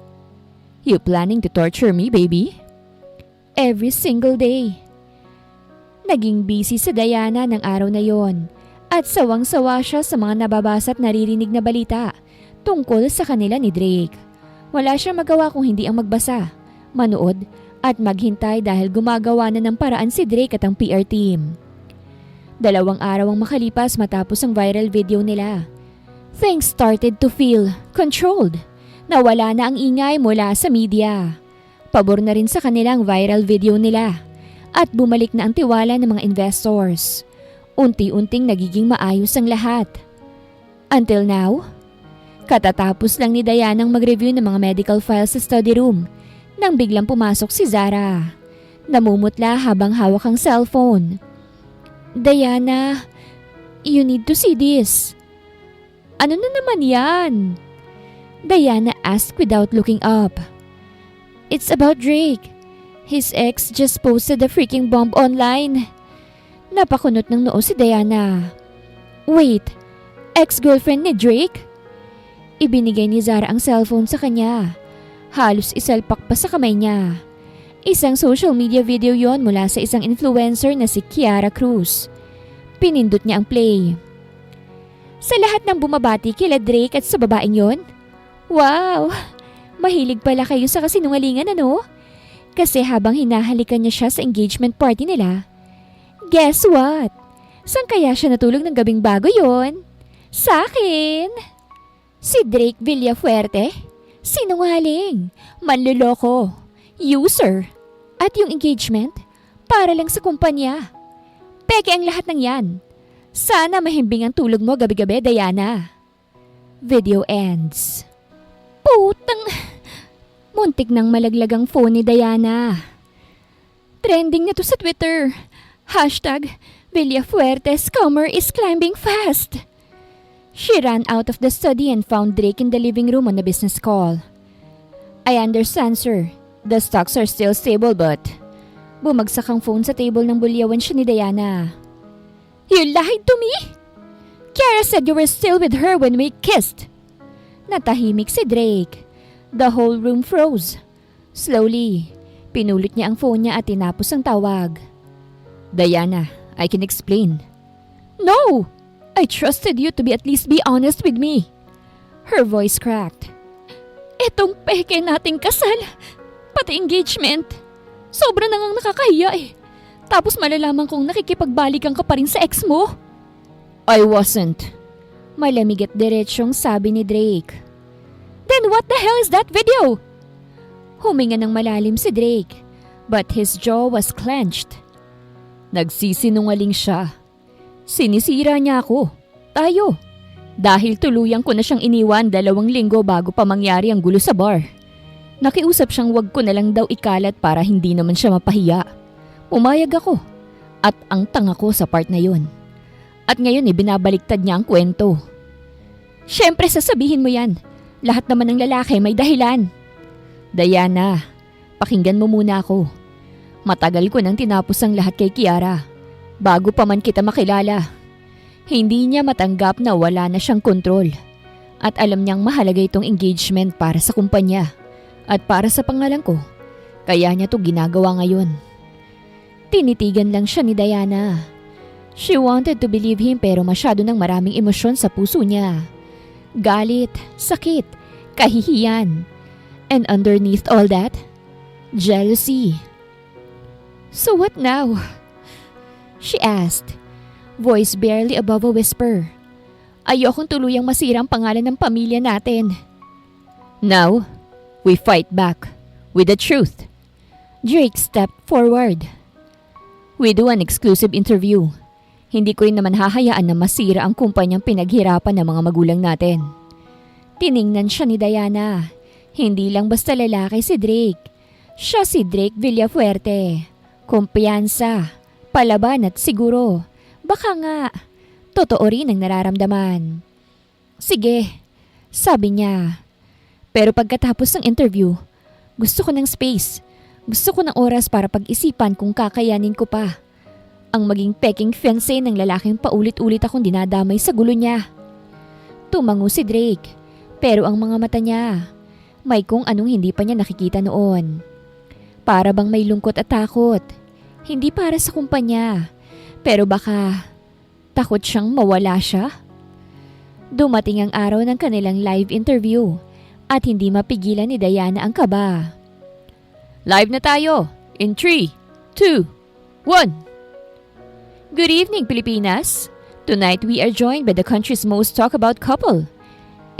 you planning to torture me, baby? Every single day. Naging busy si Diana ng araw na yon at sawang-sawa siya sa mga nababasa at naririnig na balita tungkol sa kanila ni Drake. Wala siyang magawa kung hindi ang magbasa, manood at maghintay dahil gumagawa na ng paraan si Drake at ang PR team. 2 araw ang makalipas matapos ang viral video nila. Things started to feel controlled. Nawala na ang ingay mula sa media. Pabor na rin sa kanilang viral video nila at bumalik na ang tiwala ng mga investors. Unti-unting nagiging maayos ang lahat. Until now, katatapos lang ni Diana mag-review ng mga medical files sa study room nang biglang pumasok si Zara. Namumutla habang hawak ang cellphone. Diana, you need to see this. Ano na naman yan? Diana asked without looking up. It's about Drake. His ex just posted a freaking bomb online. Napakunot ng noo si Diana. Wait, ex-girlfriend ni Drake? Ibinigay ni Zara ang cellphone sa kanya. Halos isalpak pa sa kamay niya. Isang social media video yon mula sa isang influencer na si Kiara Cruz. Pinindot niya ang play. Sa lahat ng bumabati kila Drake at sa babaeng yon? Wow! Mahilig pala kayo sa kasinungalingan, ano? Kasi habang hinahalikan niya siya sa engagement party nila, guess what? Saan kaya siya natulog ng gabing bago yon? Sa akin! Si Drake Villafuerte? Sinungaling! Manluloko! User! At yung engagement? Para lang sa kumpanya. Peke ang lahat ng yan. Sana mahimbing ang tulog mo gabi-gabi, Diana. Video ends. Putang... Muntik nang malaglag ang phone ni Diana. Trending na to sa Twitter. Hashtag Villafuerte scammer is climbing fast. She ran out of the study and found Drake in the living room on a business call. I understand, sir. The stocks are still stable but... Bumagsak ang phone sa table ng bulyawan siya ni Diana. You lied to me? Kiara said you were still with her when we kissed. Natahimik si Drake. The whole room froze. Slowly, pinulot niya ang phone niya at tinapos ang tawag. Diana, I can explain. No! I trusted you to at least be honest with me. Her voice cracked. Etong peke nating kasal, pati engagement. Sobra nang nakakahiya eh. Tapos malalaman kong nakikipagbalikan ka pa rin sa ex mo. I wasn't. Malamig at diretsyong sabi ni Drake. Then what the hell is that video? Huminga ng malalim si Drake, but his jaw was clenched. Nagsisinungaling siya. Sinisira niya ako. Tayo. Dahil tuluyan ko na siyang iniwan 2 linggo bago pa mangyari ang gulo sa bar. Nakiusap siyang wag ko na lang daw ikalat para hindi naman siya mapahiya. Umayag ako. At ang tanga ko sa part na yun. At ngayon binabaliktad niya ang kwento. Siyempre sasabihin mo yan. Lahat naman ng lalaki may dahilan. Diana, pakinggan mo muna ako. Matagal ko nang tinapos ang lahat kay Kiara. Bago pa man kita makilala. Hindi niya matanggap na wala na siyang kontrol. At alam niyang mahalaga itong engagement para sa kumpanya. At para sa pangalan ko. Kaya niya to ginagawa ngayon. Tinitigan lang siya ni Diana. She wanted to believe him pero masyado ng maraming emosyon sa puso niya. Galit, sakit, kahihiyan. And underneath all that, jealousy. So what now? She asked, voice barely above a whisper. Ayokong tuluyang masira ang pangalan ng pamilya natin. Now, we fight back with the truth. Drake stepped forward. We do an exclusive interview. Hindi ko rin naman hahayaan na masira ang kumpanyang pinaghirapan ng mga magulang natin. Tiningnan siya ni Diana. Hindi lang basta lalaki si Drake. Siya si Drake Villafuerte. Kumpiyansa, palaban at siguro. Baka nga, totoo rin ang nararamdaman. Sige, sabi niya. Pero pagkatapos ng interview, gusto ko ng space. Gusto ko ng oras para pag-isipan kung kakayanin ko pa ang maging peking fiancé ng lalaking paulit-ulit akong dinadamay sa gulo niya. Tumango si Drake, pero ang mga mata niya, may kung anong hindi pa niya nakikita noon. Para bang may lungkot at takot. Hindi para sa kumpanya, pero baka takot siyang mawala siya. Dumating ang araw ng kanilang live interview at hindi mapigilan ni Diana ang kaba. Live na tayo! In 3, 2, 1! Good evening, Pilipinas! Tonight we are joined by the country's most talked about couple,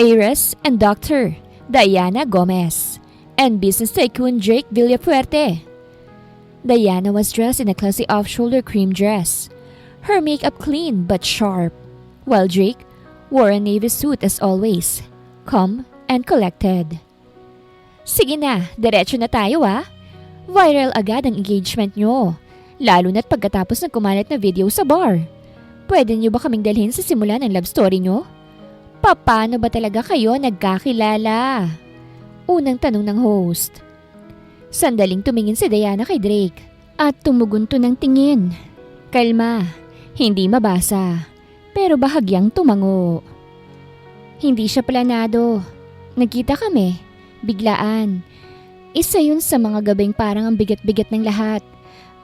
heiress and Dr. Diana Gomez, and business tycoon Drake Villafuerte. Diana was dressed in a classy off-shoulder cream dress, her makeup clean but sharp, while Drake wore a navy suit as always, calm and collected. Sige na, diretso na tayo Viral agad ang engagement nyo, lalo na't pagkatapos ng kumalat na video sa bar. Pwede nyo ba kaming dalhin sa simula ng love story nyo? Paano ba talaga kayo nagkakilala? Unang tanong ng host. Sandaling tumingin si Diana kay Drake at tumugunto ng tingin. Kalma, hindi mabasa, pero bahagyang tumango. Hindi siya planado. Nagkita kami, biglaan. Isa yun sa mga gabing parang ang bigat-bigat ng lahat.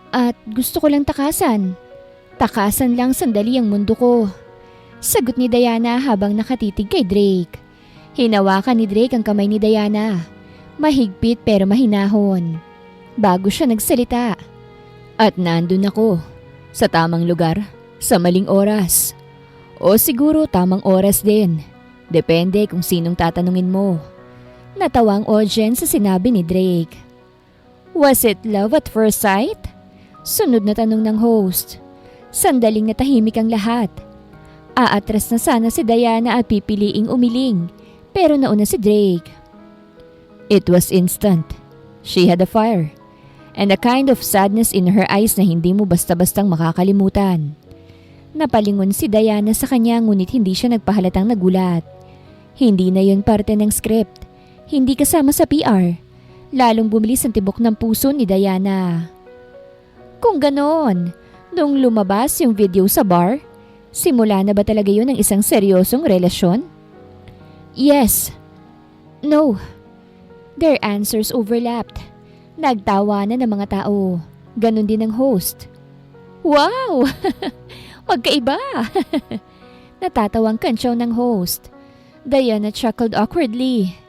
At gusto ko lang takasan. Takasan lang sandali ang mundo ko. Sagot ni Diana habang nakatitig kay Drake. Hinawakan ni Drake ang kamay ni Diana. Mahigpit pero mahinahon. Bago siya nagsalita. At nandun ako. Sa tamang lugar. Sa maling oras. O siguro tamang oras din. Depende kung sinong tatanungin mo. Natawa ang audience sa sinabi ni Drake. Was it love at first sight? Sunod na tanong ng host. Sandaling natahimik ang lahat. Aatras na sana si Diana at pipiliing umiling, pero nauna si Drake. It was instant. She had a fire, and a kind of sadness in her eyes na hindi mo basta-bastang makakalimutan. Napalingon si Diana sa kanya ngunit hindi siya nagpahalatang nagulat. Hindi na yun parte ng script. Hindi kasama sa PR. Lalong bumilis ang tibok ng puso ni Diana. Kung ganon, nung lumabas yung video sa bar, simula na ba talaga yun ng isang seryosong relasyon? Yes. No. Their answers overlapped. Nagtawanan ng mga tao. Ganon din ang host. Wow! Magkaiba! Natatawang kantsaw ng host. Diana chuckled awkwardly.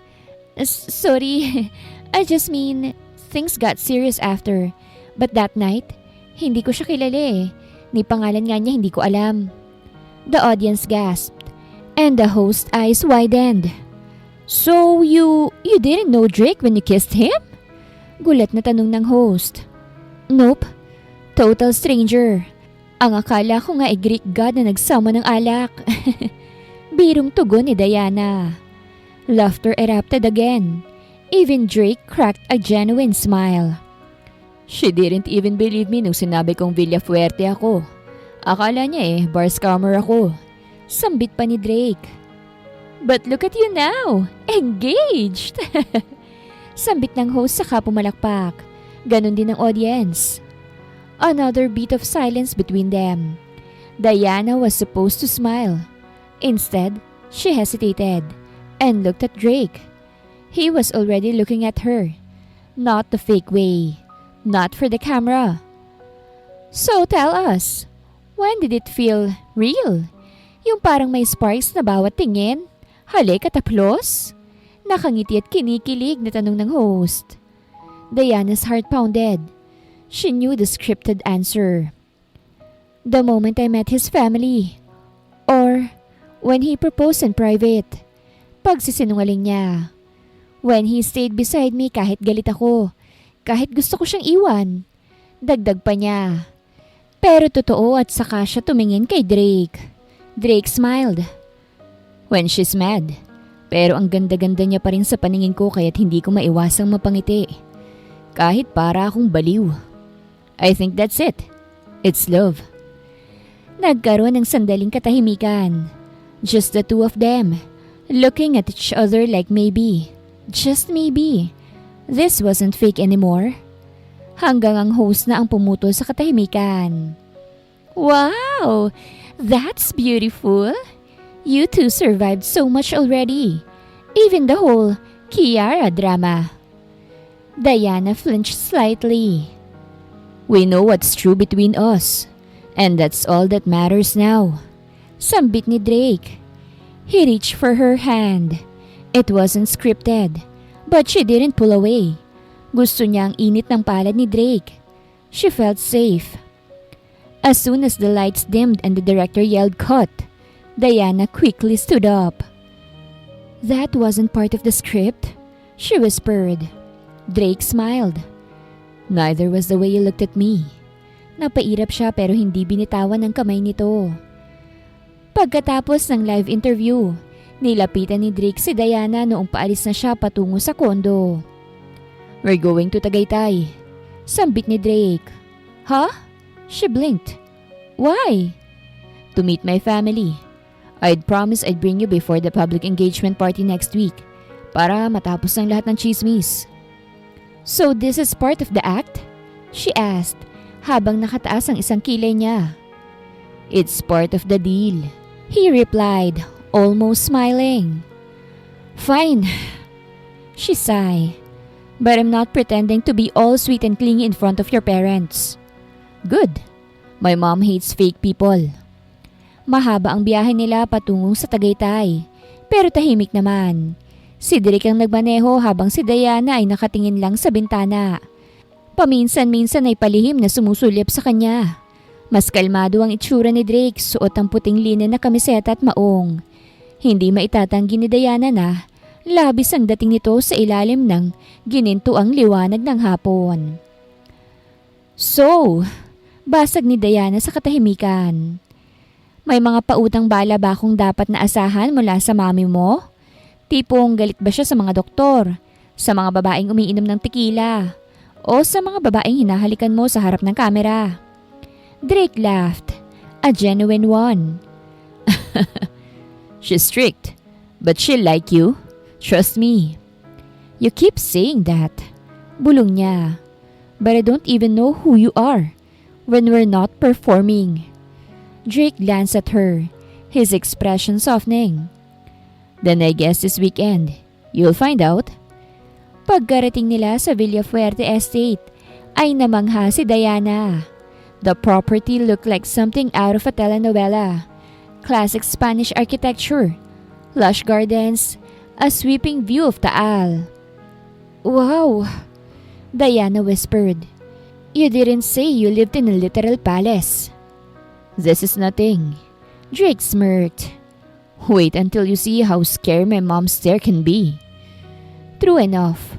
Sorry, I just mean, things got serious after. But that night, hindi ko siya kilala Ni pangalan nga niya hindi ko alam. The audience gasped, and the host's eyes widened. So, you didn't know Drake when you kissed him? Gulat na tanong ng host. Nope, total stranger. Ang akala ko nga Greek god na nagsama ng alak. Birong tugon ni Diana. Laughter erupted again. Even Drake cracked a genuine smile. She didn't even believe me nung sinabi kong Villafuerte ako. Akala niya bar scammer ako. Sambit pa ni Drake. But look at you now! Engaged! Sambit ng host saka pumalakpak. Ganon din ang audience. Another beat of silence between them. Diana was supposed to smile. Instead, she hesitated and looked at Drake. He was already looking at her. Not the fake way. Not for the camera. So tell us, when did it feel real? Yung parang may sparks na bawat tingin, halik at aplos? Nakangiti at kinikilig na tanong ng host. Diana's heart pounded. She knew the scripted answer. The moment I met his family. Or when he proposed in private. Pagsisinungaling niya. When he stayed beside me kahit galit ako. Kahit gusto ko siyang iwan. Dagdag pa niya. Pero totoo at saka siya tumingin kay Drake. Drake smiled. When she's mad. Pero ang ganda-ganda niya pa rin sa paningin ko kaya't hindi ko maiwasang mapangiti. Kahit para akong baliw. I think that's it. It's love. Nagkaroon ng sandaling katahimikan. Just the two of them. Looking at each other like maybe, just maybe, this wasn't fake anymore. hanggang ang host na ang pumutol sa katahimikan. Wow! That's beautiful! You two survived so much already. Even the whole Kiara drama. Diana flinched slightly. We know what's true between us. And that's all that matters now. Sambit ni Drake. He reached for her hand. It wasn't scripted, but she didn't pull away. Gusto niya ang init ng palad ni Drake. She felt safe. As soon as the lights dimmed and the director yelled cut, Diana quickly stood up. That wasn't part of the script, she whispered. Drake smiled. Neither was the way you looked at me. Napairap siya pero hindi binitawan ng kamay nito. Pagkatapos ng live interview, nilapitan ni Drake si Diana noong paalis na siya patungo sa kondo. We're going to Tagaytay. Sambit ni Drake. Huh? She blinked. Why? To meet my family. I'd promise I'd bring you before the public engagement party next week para matapos ang lahat ng chismis. So this is part of the act? She asked habang nakataas ang isang kilay niya. It's part of the deal. He replied, almost smiling. Fine. She sighed. But I'm not pretending to be all sweet and clingy in front of your parents. Good. My mom hates fake people. Mahaba ang biyahe nila patungong sa Tagaytay, pero tahimik naman. Si Drake ang nagmaneho habang si Diana ay nakatingin lang sa bintana. Paminsan-minsan ay palihim na sumusulyap sa kanya. Mas kalmado ang itsura ni Drake, suot ang puting linen na kamiseta at maong. Hindi maitatanggi ni Diana na labis ang dating nito sa ilalim ng ginintuang liwanag ng hapon. So, basag ni Diana sa katahimikan. May mga pautang bala ba akong dapat na asahan mula sa mami mo? Tipong galit ba siya sa mga doktor, sa mga babaeng umiinom ng tequila, o sa mga babaeng hinahalikan mo sa harap ng kamera? Drake laughed, a genuine one. She's strict, but she'll like you. Trust me. You keep saying that. Bulong niya. But I don't even know who you are when we're not performing. Drake glanced at her, his expression softening. Then I guess this weekend, you'll find out. Pagkarating nila sa Villafuerte Estate, ay namangha si Diana. The property looked like something out of a telenovela. Classic Spanish architecture, lush gardens, a sweeping view of Taal. Wow, Diana whispered. You didn't say you lived in a literal palace. This is nothing. Drake smirked. Wait until you see how scary my mom's stare can be. True enough.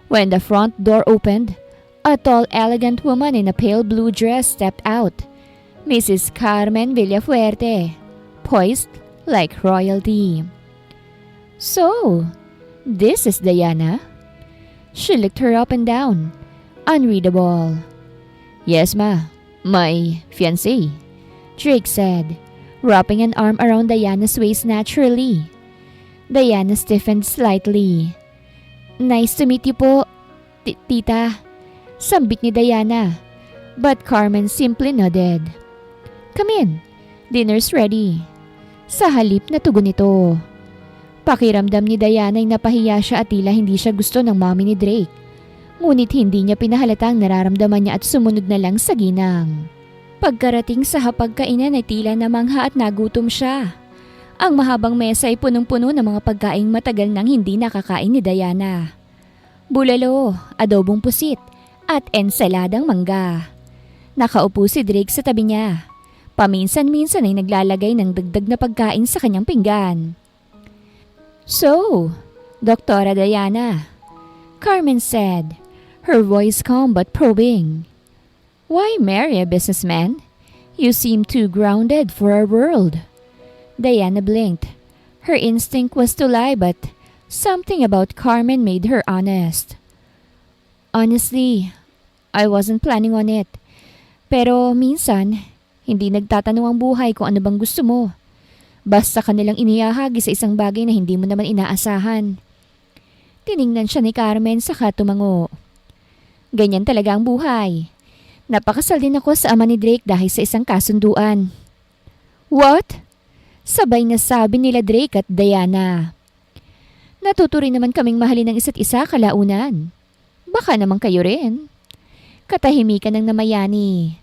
When the front door opened, a tall, elegant woman in a pale blue dress stepped out. Mrs. Carmen Villafuerte, poised like royalty. So, this is Diana? She looked her up and down. Unreadable. Yes, ma. My fiancé. Drake said, wrapping an arm around Diana's waist naturally. Diana stiffened slightly. Nice to meet you po, tita. Sambit ni Diana. But Carmen simply nodded. Come in. Dinner's ready. Sa halip na tugon nito. Pakiramdam ni Diana ay napahiya siya at tila hindi siya gusto ng mommy ni Drake. Ngunit hindi niya pinahalatang nararamdaman niya at sumunod na lang sa ginang. Pagkarating sa hapagkainan ay tila namangha at nagutom siya. Ang mahabang mesa ay punong-puno ng mga pagkaing matagal nang hindi nakakain ni Diana. Bulalo, adobong pusit, at ensaladang mangga. Nakaupo si Drake sa tabi niya. Paminsan-minsan ay naglalagay ng dagdag na pagkain sa kanyang pinggan. So, Doktora Diana, Carmen said, her voice calm but probing. Why marry a businessman? You seem too grounded for our world. Diana blinked. Her instinct was to lie, but something about Carmen made her honest. Honestly, I wasn't planning on it. Pero minsan, hindi nagtatanong ang buhay kung ano bang gusto mo. Basta kanilang inihahagi sa isang bagay na hindi mo naman inaasahan. Tiningnan siya ni Carmen saka tumango. Ganyan talaga ang buhay. Napakasal din ako sa ama ni Drake dahil sa isang kasunduan. What? Sabay na sabi nila Drake at Diana. Natuto rin naman kaming mahalin ng isa't isa kalaunan. Baka naman kayo rin. Katahimikan ng namayani.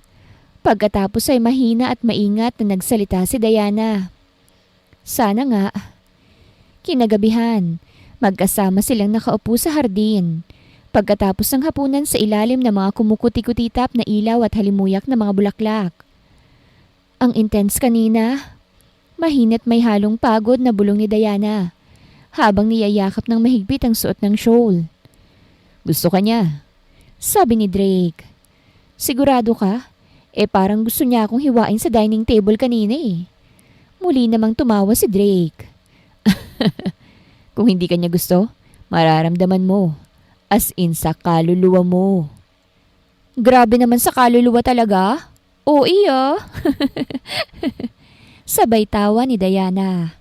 Pagkatapos ay mahina at maingat na nagsalita si Diana. Sana nga. Kinagabihan, magkasama silang nakaupo sa hardin. Pagkatapos ng hapunan sa ilalim ng mga kumukuti-kutitap na ilaw at halimuyak na mga bulaklak. Ang intense kanina. Mahina't may halong pagod na bulong ni Diana habang niyayakap ng mahigpit ang suot ng shawl. Gusto ka niya, sabi ni Drake. Sigurado ka? Parang gusto niya akong hiwain sa dining table kanina eh. Muli namang tumawa si Drake. Kung hindi ka niya gusto, mararamdaman mo. As in sa kaluluwa mo. Grabe naman sa kaluluwa talaga. Oo iya. Sabay tawa ni Diana.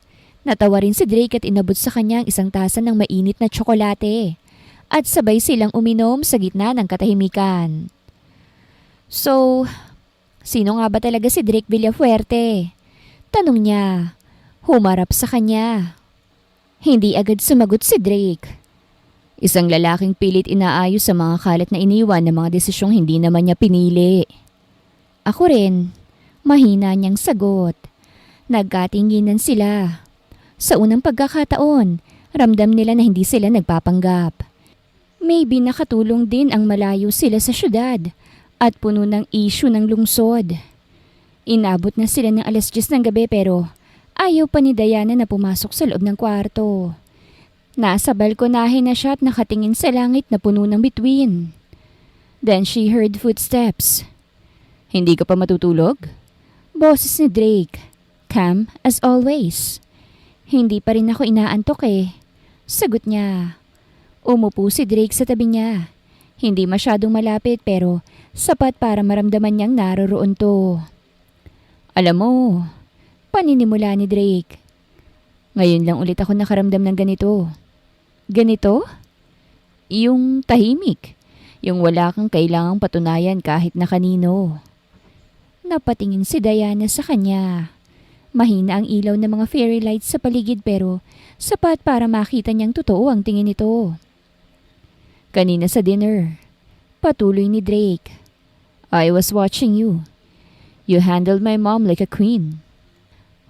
Natawa rin si Drake at inabot sa kanya ang isang tasa ng mainit na tsokolate. At sabay silang uminom sa gitna ng katahimikan. So, sino nga ba talaga si Drake Villafuerte? Tanong niya. Humarap sa kanya. Hindi agad sumagot si Drake. Isang lalaking pilit inaayos sa mga kalat na iniwan ng mga desisyong hindi naman niya pinili. Ako rin. Mahina niyang sagot. Nagkatinginan sila. Sa unang pagkakataon, ramdam nila na hindi sila nagpapanggap. Maybe nakatulong din ang malayo sila sa syudad at puno ng issue ng lungsod. Inabot na sila ng 10:00 ng gabi pero ayaw pa ni Diana na pumasok sa loob ng kwarto. Nasa balkonahe na siya at nakatingin sa langit na puno ng bituin. Then she heard footsteps. Hindi ka pa matutulog? Boses ni Drake. Calm as always. Hindi pa rin ako inaantok eh. Sagot niya. Umupo si Drake sa tabi niya. Hindi masyadong malapit pero sapat para maramdaman niyang naroroon to. Alam mo, paninimula ni Drake. Ngayon lang ulit ako nakaramdam ng ganito. Ganito? Yung tahimik. Yung wala kang kailangang patunayan kahit na kanino. Napatingin si Diana sa kanya. Mahina ang ilaw ng mga fairy lights sa paligid pero sapat para makita niyang totoo ang tingin nito. Kanina sa dinner, patuloy ni Drake. I was watching you. You handled my mom like a queen.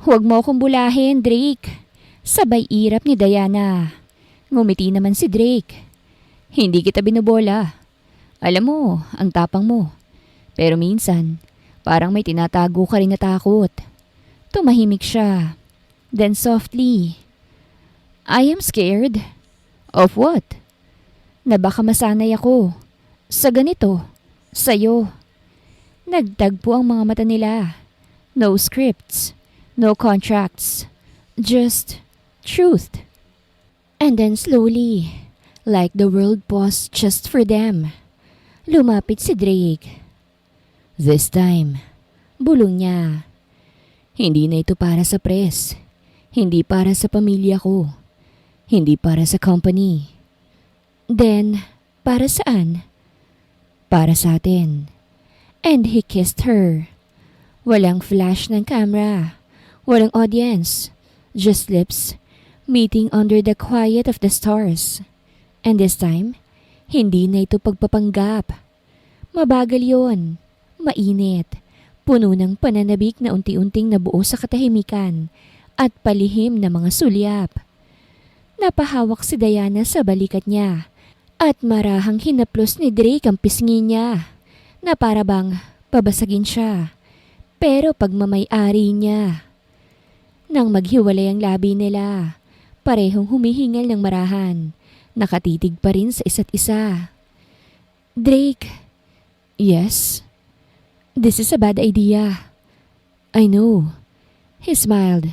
Huwag mo akong bulahin, Drake. Sabay irap ni Diana. Ngumiti naman si Drake. Hindi kita binubola. Alam mo, ang tapang mo. Pero minsan, parang may tinatago ka rin na takot. Tumahimik siya. Then softly, I am scared. Of what? Na baka masanay ako. Sa ganito. Sa'yo. Nagtagpo ang mga mata nila. No scripts. No contracts. Just truth. And then slowly, like the world paused just for them, lumapit si Drake. This time, bulong niya. Hindi na ito para sa press. Hindi para sa pamilya ko. Hindi para sa company. Then, para saan? Para sa atin. And he kissed her. Walang flash ng camera. Walang audience. Just lips meeting under the quiet of the stars. And this time, hindi na ito pagpapanggap. Mabagal yon. Mainit. Puno ng pananabik na unti-unting nabuo sa katahimikan at palihim na mga sulyap. Napahawak si Diana sa balikat niya at marahang hinaplos ni Drake ang pisngi niya na para bang babasagin siya. Pero pagmamay-ari niya. Nang maghiwalay ang labi nila, parehong humihingal ng marahan, nakatitig pa rin sa isa't isa. Drake. Yes? This is a bad idea. I know. He smiled.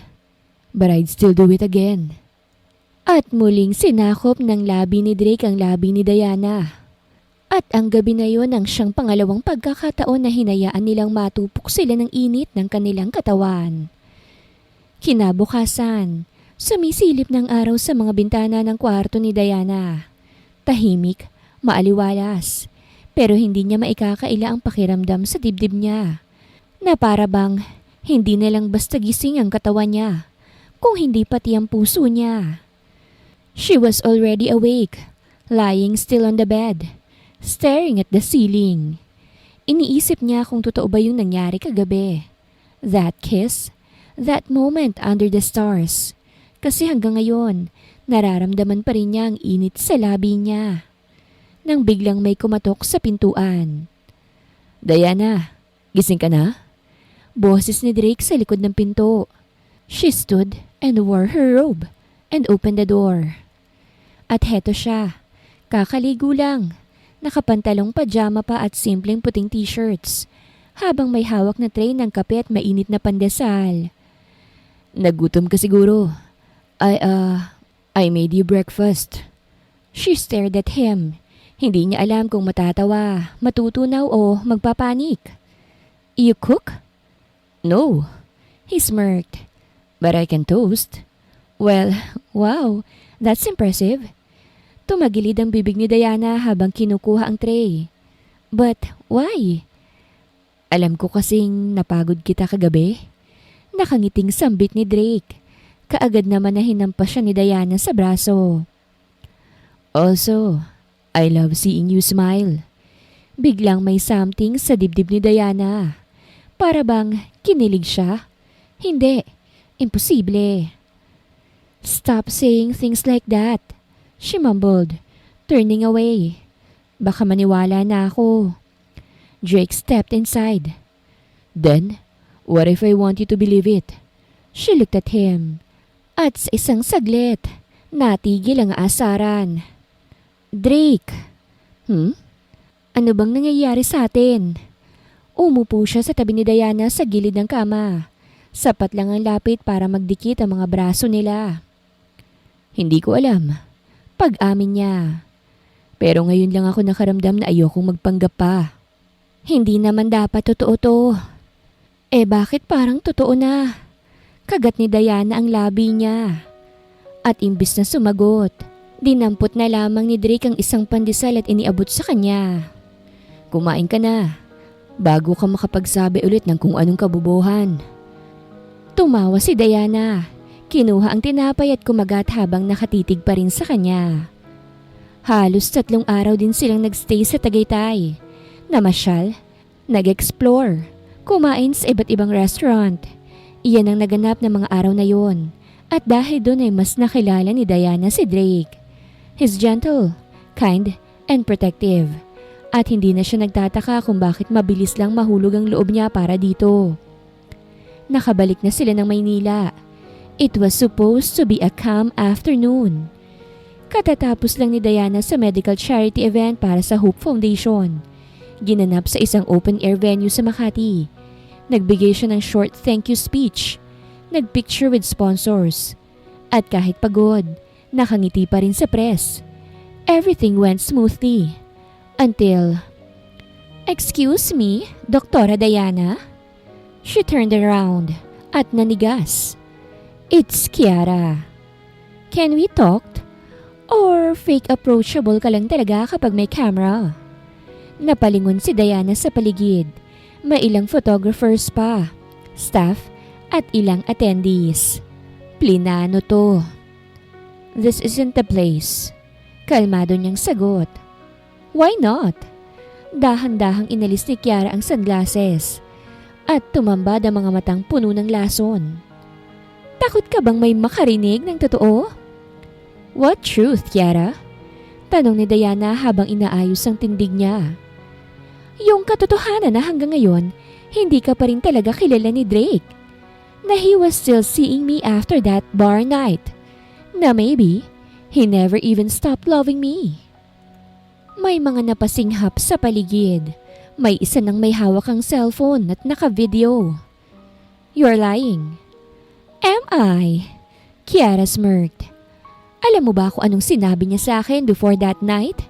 But I'd still do it again. At muling sinakop ng labi ni Drake ang labi ni Diana. At ang gabi na yon ang siyang pangalawang pagkakataon na hinayaan nilang matupok sila ng init ng kanilang katawan. Kinabukasan, sumisilip ng araw sa mga bintana ng kwarto ni Diana. Tahimik, maaliwalas. Pero hindi niya maikakaila ang pakiramdam sa dibdib niya. Na para bang hindi na lang basta gising ang katawan niya, kung hindi pati ang puso niya. She was already awake, lying still on the bed, staring at the ceiling. Iniisip niya kung totoo ba yung nangyari kagabi. That kiss, that moment under the stars. Kasi hanggang ngayon, nararamdaman pa rin niya ang init sa labi niya. Nang biglang may kumatok sa pintuan. Diana, gising ka na? Boses ni Drake sa likod ng pinto. She stood and wore her robe and opened the door. At heto siya, kakaligo lang, nakapantalong pajama pa at simpleng puting t-shirts, habang may hawak na tray ng kape at mainit na pandesal. Nagutom ka siguro. I made you breakfast. She stared at him. Hindi niya alam kung matatawa, matutunaw o magpapanik. You cook? No, He smirked. but I can toast. Well, wow, that's impressive. Tumagilid ang bibig ni Diana habang kinukuha ang tray. But why? Alam ko kasing napagod kita kagabi. Nakangiting sambit ni Drake. Kaagad naman na hinampas siya ni Diana sa braso. Also, I love seeing you smile. Biglang may something sa dibdib ni Diana. Para bang kinilig siya? Hindi. Imposible. Stop saying things like that. She mumbled, turning away. Baka maniwala na ako. Drake stepped inside. Then, what if I want you to believe it? She looked at him. At sa isang saglit, natigil ang asaran. Drake! Ano bang nangyayari sa atin? Umupo siya sa tabi ni Diana sa gilid ng kama. Sapat lang ang lapit para magdikit ang mga braso nila. Hindi ko alam. Pag-amin niya. Pero ngayon lang ako nakaramdam na ayokong magpanggap pa. Hindi naman dapat totoo to. Bakit parang totoo na? Kagat ni Diana ang labi niya. At imbis na sumagot, dinampot na lamang ni Drake ang isang pandesal at iniabot sa kanya. Kumain ka na, bago ka makapagsabi ulit ng kung anong kabubuhan. Tumawa si Diana. Kinuha ang tinapay at kumagat habang nakatitig pa rin sa kanya. Halos 3 araw din silang nagstay sa Tagaytay. Namasyal, nag-explore, kumain sa iba't ibang restaurant. Iyan ang naganap ng mga araw na yon. At dahil doon ay mas nakilala ni Diana si Drake. He's gentle, kind, and protective. At hindi na siya nagtataka kung bakit mabilis lang mahulog ang loob niya para dito. Nakabalik na sila ng Maynila. It was supposed to be a calm afternoon. Katatapos lang ni Diana sa medical charity event para sa Hope Foundation. Ginanap sa isang open-air venue sa Makati. Nagbigay siya ng short thank you speech. Nagpicture with sponsors. At kahit pagod, nakangiti pa rin sa press. Everything went smoothly. Until... Excuse me, Doktora Diana? She turned around at nanigas. It's Kiara. Can we talk? Or fake approachable ka lang talaga kapag may camera? Napalingon si Diana sa paligid. May ilang photographers pa, staff, at ilang attendees. Plinano to. This isn't the place. Kalmado niyang sagot. Why not? Dahan-dahang inalis ni Kiara ang sunglasses at tumambad ang mga matang puno ng lason. Takot ka bang may makarinig ng totoo? What truth, Kiara? Tanong ni Diana habang inaayos ang tindig niya. Yung katotohanan na hanggang ngayon, hindi ka pa rin talaga kilala ni Drake. Na he was still seeing me after that bar night. Na maybe, he never even stopped loving me. May mga napasinghap sa paligid. May isa nang may hawak ang cellphone at naka-video. You're lying. Am I? Kiara smirked. Alam mo ba kung anong sinabi niya sa akin before that night?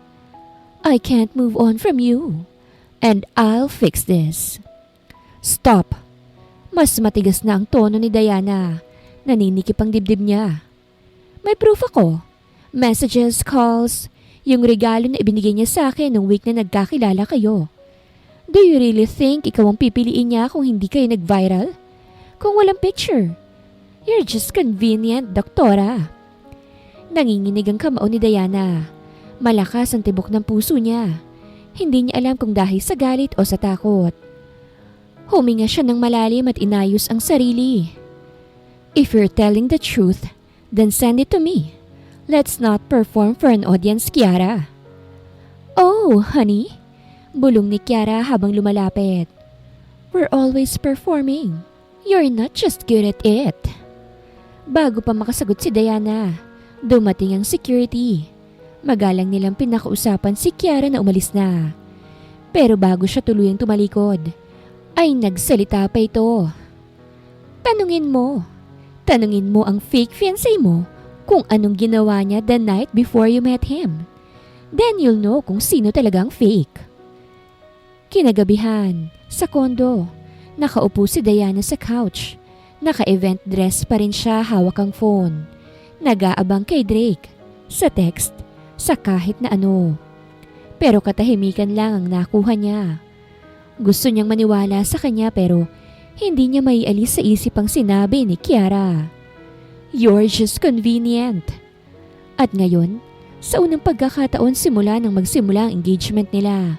I can't move on from you. And I'll fix this. Stop. Mas matigas na ang tono ni Diana. Naninikip ang dibdib niya. May proof ako. Messages, calls. Yung regalo na ibinigay niya sa akin nung week na nagkakilala kayo. Do you really think ikaw ang pipiliin niya kung hindi kayo nag-viral? Kung walang picture? You're just convenient, doktora. Nanginginig ang kamao ni Diana. Malakas ang tibok ng puso niya. Hindi niya alam kung dahil sa galit o sa takot. Huminga siya ng malalim at inayos ang sarili. If you're telling the truth, then send it to me. Let's not perform for an audience, Kiara. Oh, honey? Bulong ni Kiara habang lumalapit. We're always performing. You're not just good at it. Bago pa makasagot si Diana, dumating ang security. Magalang nilang pinakausapan si Kiara na umalis na. Pero bago siya tuluyang tumalikod, ay nagsalita pa ito. Tanungin mo ang fake fiancé mo kung anong ginawa niya the night before you met him. Then you'll know kung sino talagang fake. Kinagabihan, sa kondo, nakaupo si Diana sa couch. Naka-event dress pa rin siya, hawak ang phone. Nag-aabang kay Drake, sa text, sa kahit na ano. Pero katahimikan lang ang nakuha niya. Gusto niyang maniwala sa kanya pero hindi niya maialis sa isip ang sinabi ni Kiara. You're just convenient. At ngayon, sa unang pagkakataon simula nang magsimula ang engagement nila,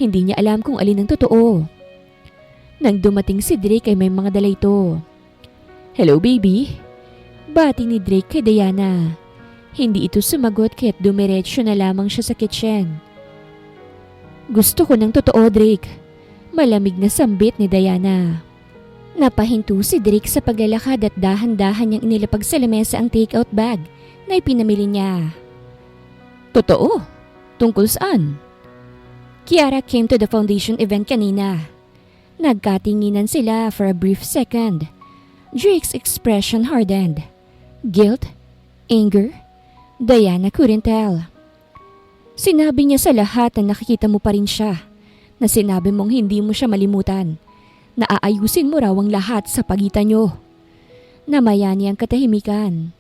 hindi niya alam kung alin ang totoo. Nang dumating si Drake ay may mga dala ito. Hello baby? Bati ni Drake kay Diana. Hindi ito sumagot kaya't dumiretso na lamang siya sa kitchen. Gusto ko ng totoo, Drake. Malamig na sambit ni Diana. Napahinto si Drake sa paglalakad at dahan-dahan niyang inilapag sa lamesa ang take-out bag na ipinamili niya. Totoo? Tungkol saan? Kiara came to the foundation event kanina. Nagkatinginan sila for a brief second. Drake's expression hardened. Guilt? Anger? Diana couldn't tell. Sinabi niya sa lahat na nakikita mo pa rin siya. Na sinabi mong hindi mo siya malimutan. Na aayusin mo raw ang lahat sa pagitan niyo. Namaya niya ang katahimikan.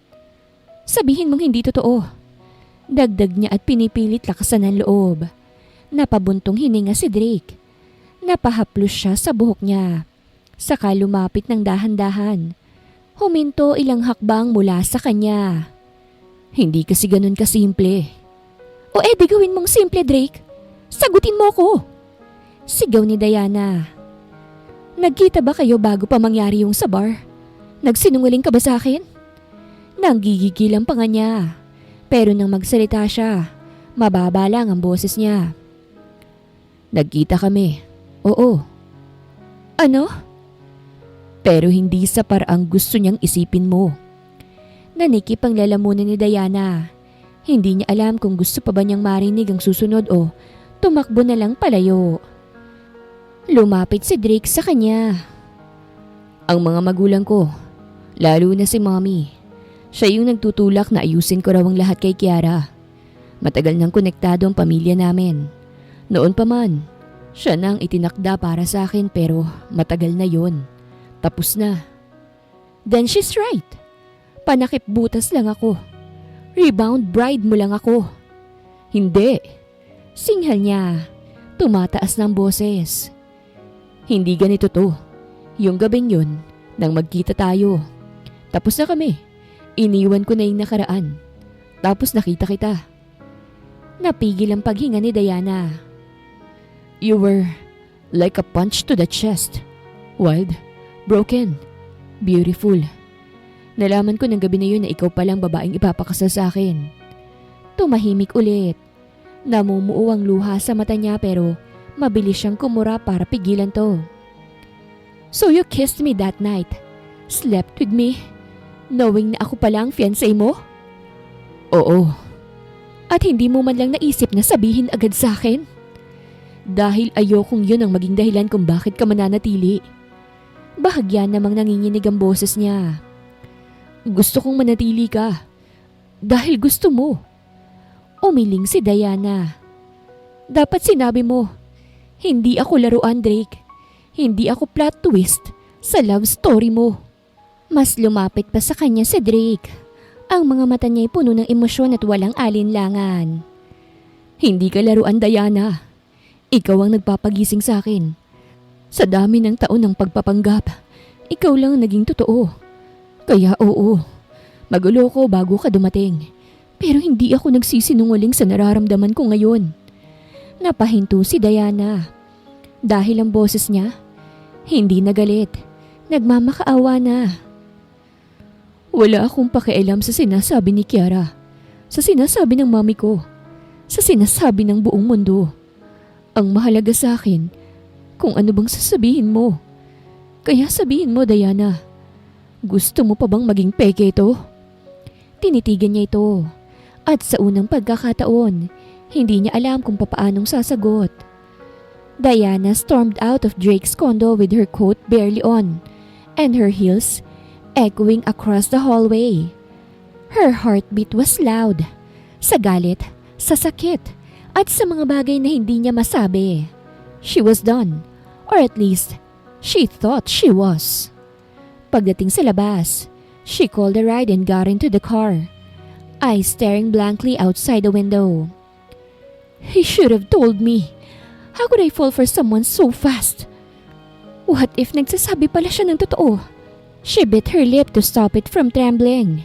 Sabihin mong hindi totoo. Dagdag niya at pinipilit lakasan ng loob. Napabuntong hininga si Drake. Napahaplos siya sa buhok niya. Saka lumapit ng dahan-dahan. Huminto ilang hakbang mula sa kanya. Hindi kasi ganun kasimple. O di gawin mong simple, Drake. Sagutin mo ko. Sigaw ni Diana. Nagkita ba kayo bago pa mangyari yung sa bar? Nagsinungaling ka ba sa akin? Nanggigigil ang panga niya. Pero nang magsalita siya, mababa lang ang boses niya. Nagkita kami. Oo. Ano? Pero hindi sa paraang gusto niyang isipin mo. Nanikip ang lalamunan ni Diana. Hindi niya alam kung gusto pa ba niyang marinig ang susunod o tumakbo na lang palayo. Lumapit si Drake sa kanya. Ang mga magulang ko, lalo na si Mommy, siya yung nagtutulak na ayusin ko raw ang lahat kay Kiara. Matagal nang konektado ang pamilya namin. Noon pa man, siya nang itinakda para sa akin pero matagal na yon. Tapos na. Then she's right. Panakip butas lang ako. Rebound bride mo lang ako. Hindi. Singhal niya. Tumataas ng boses. Hindi ganito to. Yung gabing yun, nang magkita tayo. Tapos na kami. Iniwan ko na yung nakaraan. Tapos nakita kita. Napigil ang paghinga ni Diana. You were like a punch to the chest. Wild, broken, beautiful. Nalaman ko ng gabi na yun na ikaw palang babaeng ipapakasal sa akin. Tumahimik ulit. Namumuo ang luha sa mata niya pero mabilis siyang kumura para pigilan to. So you kissed me that night. Slept with me. Knowing na ako pala ang fiancé mo? Oo. At hindi mo man lang naisip na sabihin agad sa akin? Dahil ayokong yun ang maging dahilan kung bakit ka mananatili. Bahagya namang nanginginig ang boses niya. Gusto kong manatili ka. Dahil gusto mo. Umiling si Diana. Dapat sinabi mo, hindi ako laruan, Drake. Hindi ako plot twist sa love story mo. Mas lumapit pa sa kanya si Drake. Ang mga mata niya'y puno ng emosyon at walang alinlangan. Hindi ka laruan, Diana. Ikaw ang nagpapagising sa akin. Sa dami ng taon ng pagpapanggap, ikaw lang ang naging totoo. Kaya oo, magulo ko bago ka dumating. Pero hindi ako nagsisinungaling sa nararamdaman ko ngayon. Napahinto si Diana. Dahil ang boses niya, hindi nagalit, nagmamakaawa na. Wala akong pakialam sa sinasabi ni Kiara, sa sinasabi ng mami ko, sa sinasabi ng buong mundo. Ang mahalaga sa akin, kung ano bang sasabihin mo. Kaya sabihin mo, Diana, gusto mo pa bang maging peke ito? Tinitigan niya ito. At sa unang pagkakataon, hindi niya alam kung papaanong sasagot. Diana stormed out of Drake's condo with her coat barely on and her heels echoing across the hallway. Her heartbeat was loud. Sa galit, sa sakit, at sa mga bagay na hindi niya masabi. She was done, or at least, she thought she was. Pagdating sa labas, she called a ride and got into the car, eyes staring blankly outside the window. He should have told me. How could I fall for someone so fast? What if nagsasabi pala siya ng totoo? She bit her lip to stop it from trembling.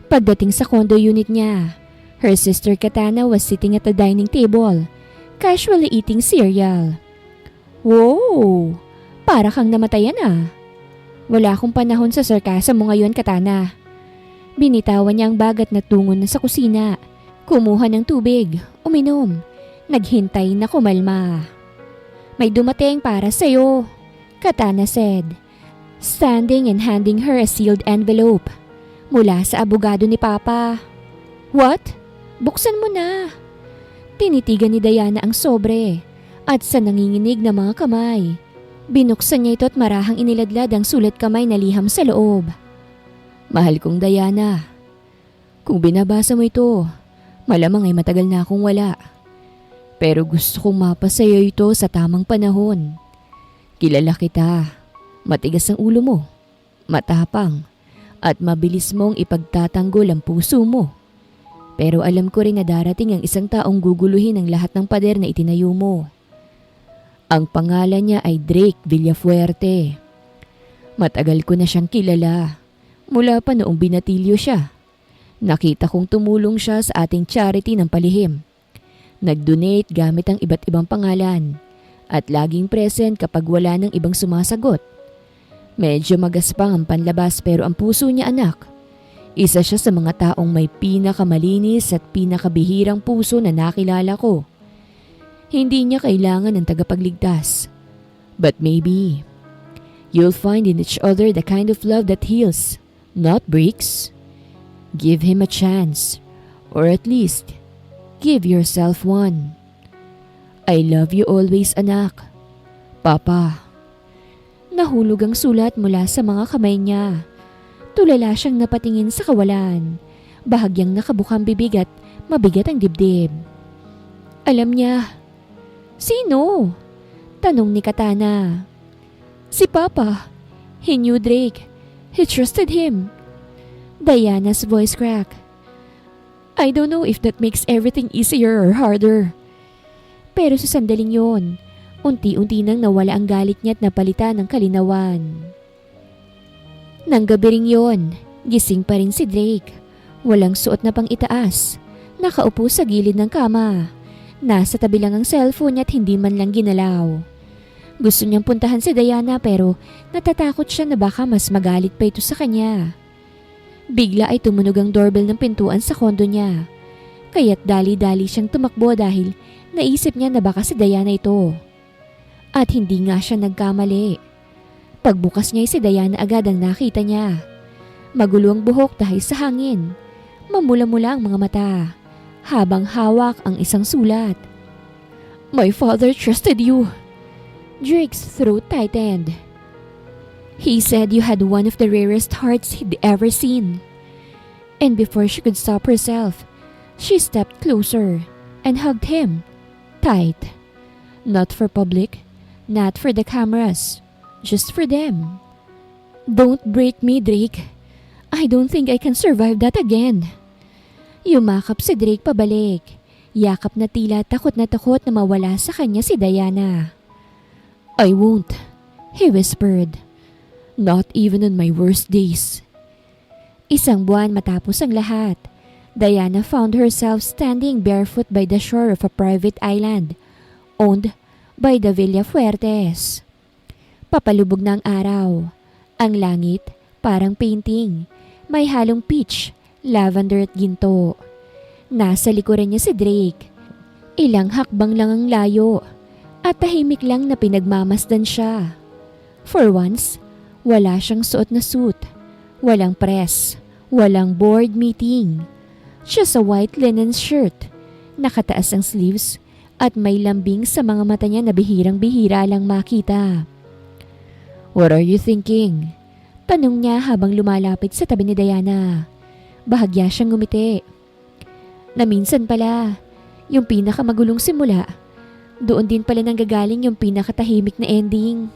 Pagdating sa condo unit niya, her sister Katana was sitting at the dining table, casually eating cereal. Wow! Para kang namatayan ah. Wala akong panahon sa sarcasm mo ngayon, Katana. Binitawan niya ang bag at natungon na sa kusina. Kumuha ng tubig, uminom. Naghintay na kumalma. May dumating para sa'yo, Katana said, standing and handing her a sealed envelope. Mula sa abogado ni Papa. What? Buksan mo na. Tinitigan ni Diana ang sobre at sa nanginginig na mga kamay. Binuksan niya ito at marahang iniladlad ang sulat kamay na liham sa loob. Mahal kong Diana, kung binabasa mo ito, malamang ay matagal na akong wala. Pero gusto kong mapasaya ito sa tamang panahon. Kilala kita, matigas ang ulo mo, matapang, at mabilis mong ipagtatanggol ang puso mo. Pero alam ko rin na darating ang isang taong guguluhin ang lahat ng pader na itinayo mo. Ang pangalan niya ay Drake Villafuerte. Matagal ko na siyang kilala, mula pa noong binatilyo siya. Nakita kong tumulong siya sa ating charity ng palihim. Nag-donate gamit ang iba't ibang pangalan at laging present kapag wala ng ibang sumasagot. Medyo magaspang ang panlabas pero ang puso niya, anak. Isa siya sa mga taong may pinakamalinis at pinakabihirang puso na nakilala ko. Hindi niya kailangan ng tagapagligtas. But maybe, you'll find in each other the kind of love that heals, not breaks. Give him a chance, or at least, give yourself one. I love you always, anak. Papa. Nahulog ang sulat mula sa mga kamay niya. Tulala siyang napatingin sa kawalan. Bahagyang nakabukang bibig at mabigat ang dibdib. Alam niya. Sino? Tanong ni Katana. Si Papa. He knew Drake. He trusted him. Diana's voice cracked. I don't know if that makes everything easier or harder. Pero sa sandaling yon, unti-unti nang nawala ang galit niya at napalitan ng kalinawan. Nang gabi ring yon, gising pa rin si Drake. Walang suot na pang itaas. Nakaupo sa gilid ng kama. Nasa tabi lang ang cellphone niya at hindi man lang ginalaw. Gusto niyang puntahan si Diana pero natatakot siya na baka mas magalit pa ito sa kanya. Bigla ay tumunog ang doorbell ng pintuan sa kondo niya. Kaya't dali-dali siyang tumakbo dahil naisip niya na baka si Diana ito. At hindi nga siya nagkamali. Pagbukas niya ay si Diana agad ang nakita niya. Magulo ang buhok dahil sa hangin. Mamula-mula ang mga mata. Habang hawak ang isang sulat. My father trusted you. Drake's throat tightened. He said you had one of the rarest hearts he'd ever seen. And before she could stop herself, she stepped closer and hugged him tight. Not for public, not for the cameras, just for them. Don't break me, Drake. I don't think I can survive that again. Yumakap si Drake pabalik. Yakap na tila takot na mawala sa kanya si Diana. I won't, he whispered. Not even on my worst days. Isang buwan matapos ang lahat, Diana found herself standing barefoot by the shore of a private island owned by the Villafuertes. Papalubog na ang araw. Ang langit, parang painting. May halong peach, lavender at ginto. Nasa likuran niya si Drake. Ilang hakbang lang ang layo at tahimik lang na pinagmamasdan siya. For once, wala siyang suot na suit. Walang press, walang board meeting. Just a white linen shirt. Nakataas ang sleeves at may lambing sa mga mata niya na bihirang-bihira lang makita. What are you thinking? Tanong niya habang lumalapit sa tabi ni Diana. Bahagya siyang ngumiti. Na minsan pala, yung pinakamagulong simula, doon din pala nanggagaling yung pinakatahimik na ending.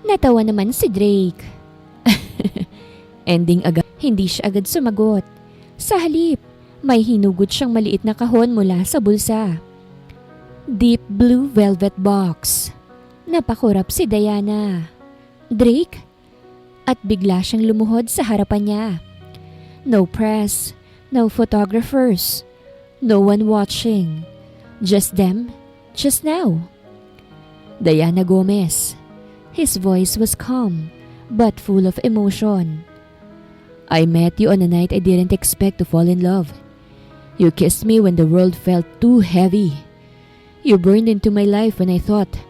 Natawa naman si Drake. Ending agad? Hindi siya agad sumagot. Sa halip, may hinugot siyang maliit na kahon mula sa bulsa. Deep blue velvet box. Napakurap si Diana. Drake? At bigla siyang lumuhod sa harapan niya. No press, no photographers, no one watching. Just them, just now. Diana Gomez. His voice was calm, but full of emotion. I met you on a night I didn't expect to fall in love. You kissed me when the world felt too heavy. You burned into my life when I thought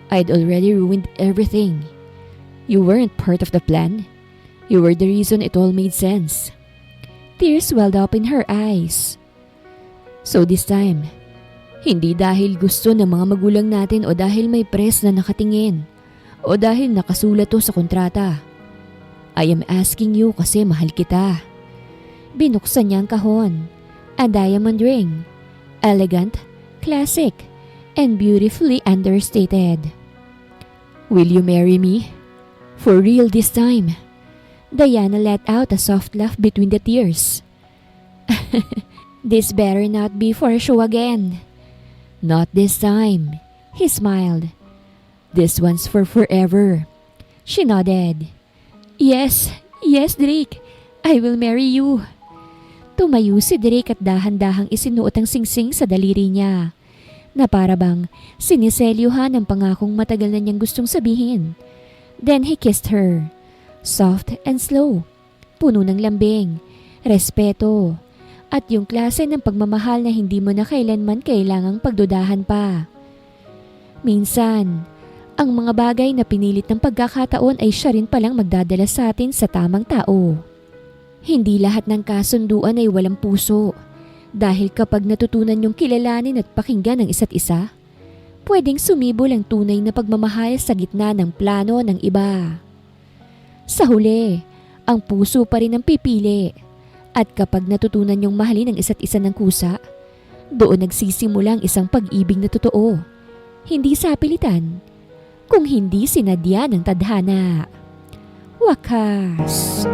I'd already ruined everything. You weren't part of the plan. You were the reason it all made sense. Tears welled up in her eyes. So this time, hindi dahil gusto ng mga magulang natin o dahil may press na nakatingin o dahil nakasulat to sa kontrata. I am asking you kasi mahal kita. Binuksan niya ang kahon. A diamond ring. Elegant, classic, and beautifully understated. Will you marry me? For real this time? Diana let out a soft laugh between the tears. This better not be for show again. Not this time, he smiled. This one's for forever. She nodded. Yes, yes Drake, I will marry you. Tumayo si Drake at dahan-dahang isinuot ang singsing sa daliri niya, na para bang siniselyuhan ang pangakong matagal na niyang gustong sabihin. Then he kissed her, soft and slow, puno ng lambing, respeto, at yung klase ng pagmamahal na hindi mo na kailanman kailangang pagdudahan pa. Minsan, ang mga bagay na pinilit ng pagkakataon ay siya rin palang magdadala sa atin sa tamang tao. Hindi lahat ng kasunduan ay walang puso, dahil kapag natutunan yung kilalanin at pakinggan ang isa't isa, pwedeng sumibol ang tunay na pagmamahal sa gitna ng plano ng iba. Sa huli, ang puso pa rin ang pipili. At kapag natutunan yung mahalin ang isa't isa ng kusa, doon nagsisimula ang isang pag-ibig na totoo. Hindi sa pilitan, kung hindi sinadya ng tadhana. Wakas.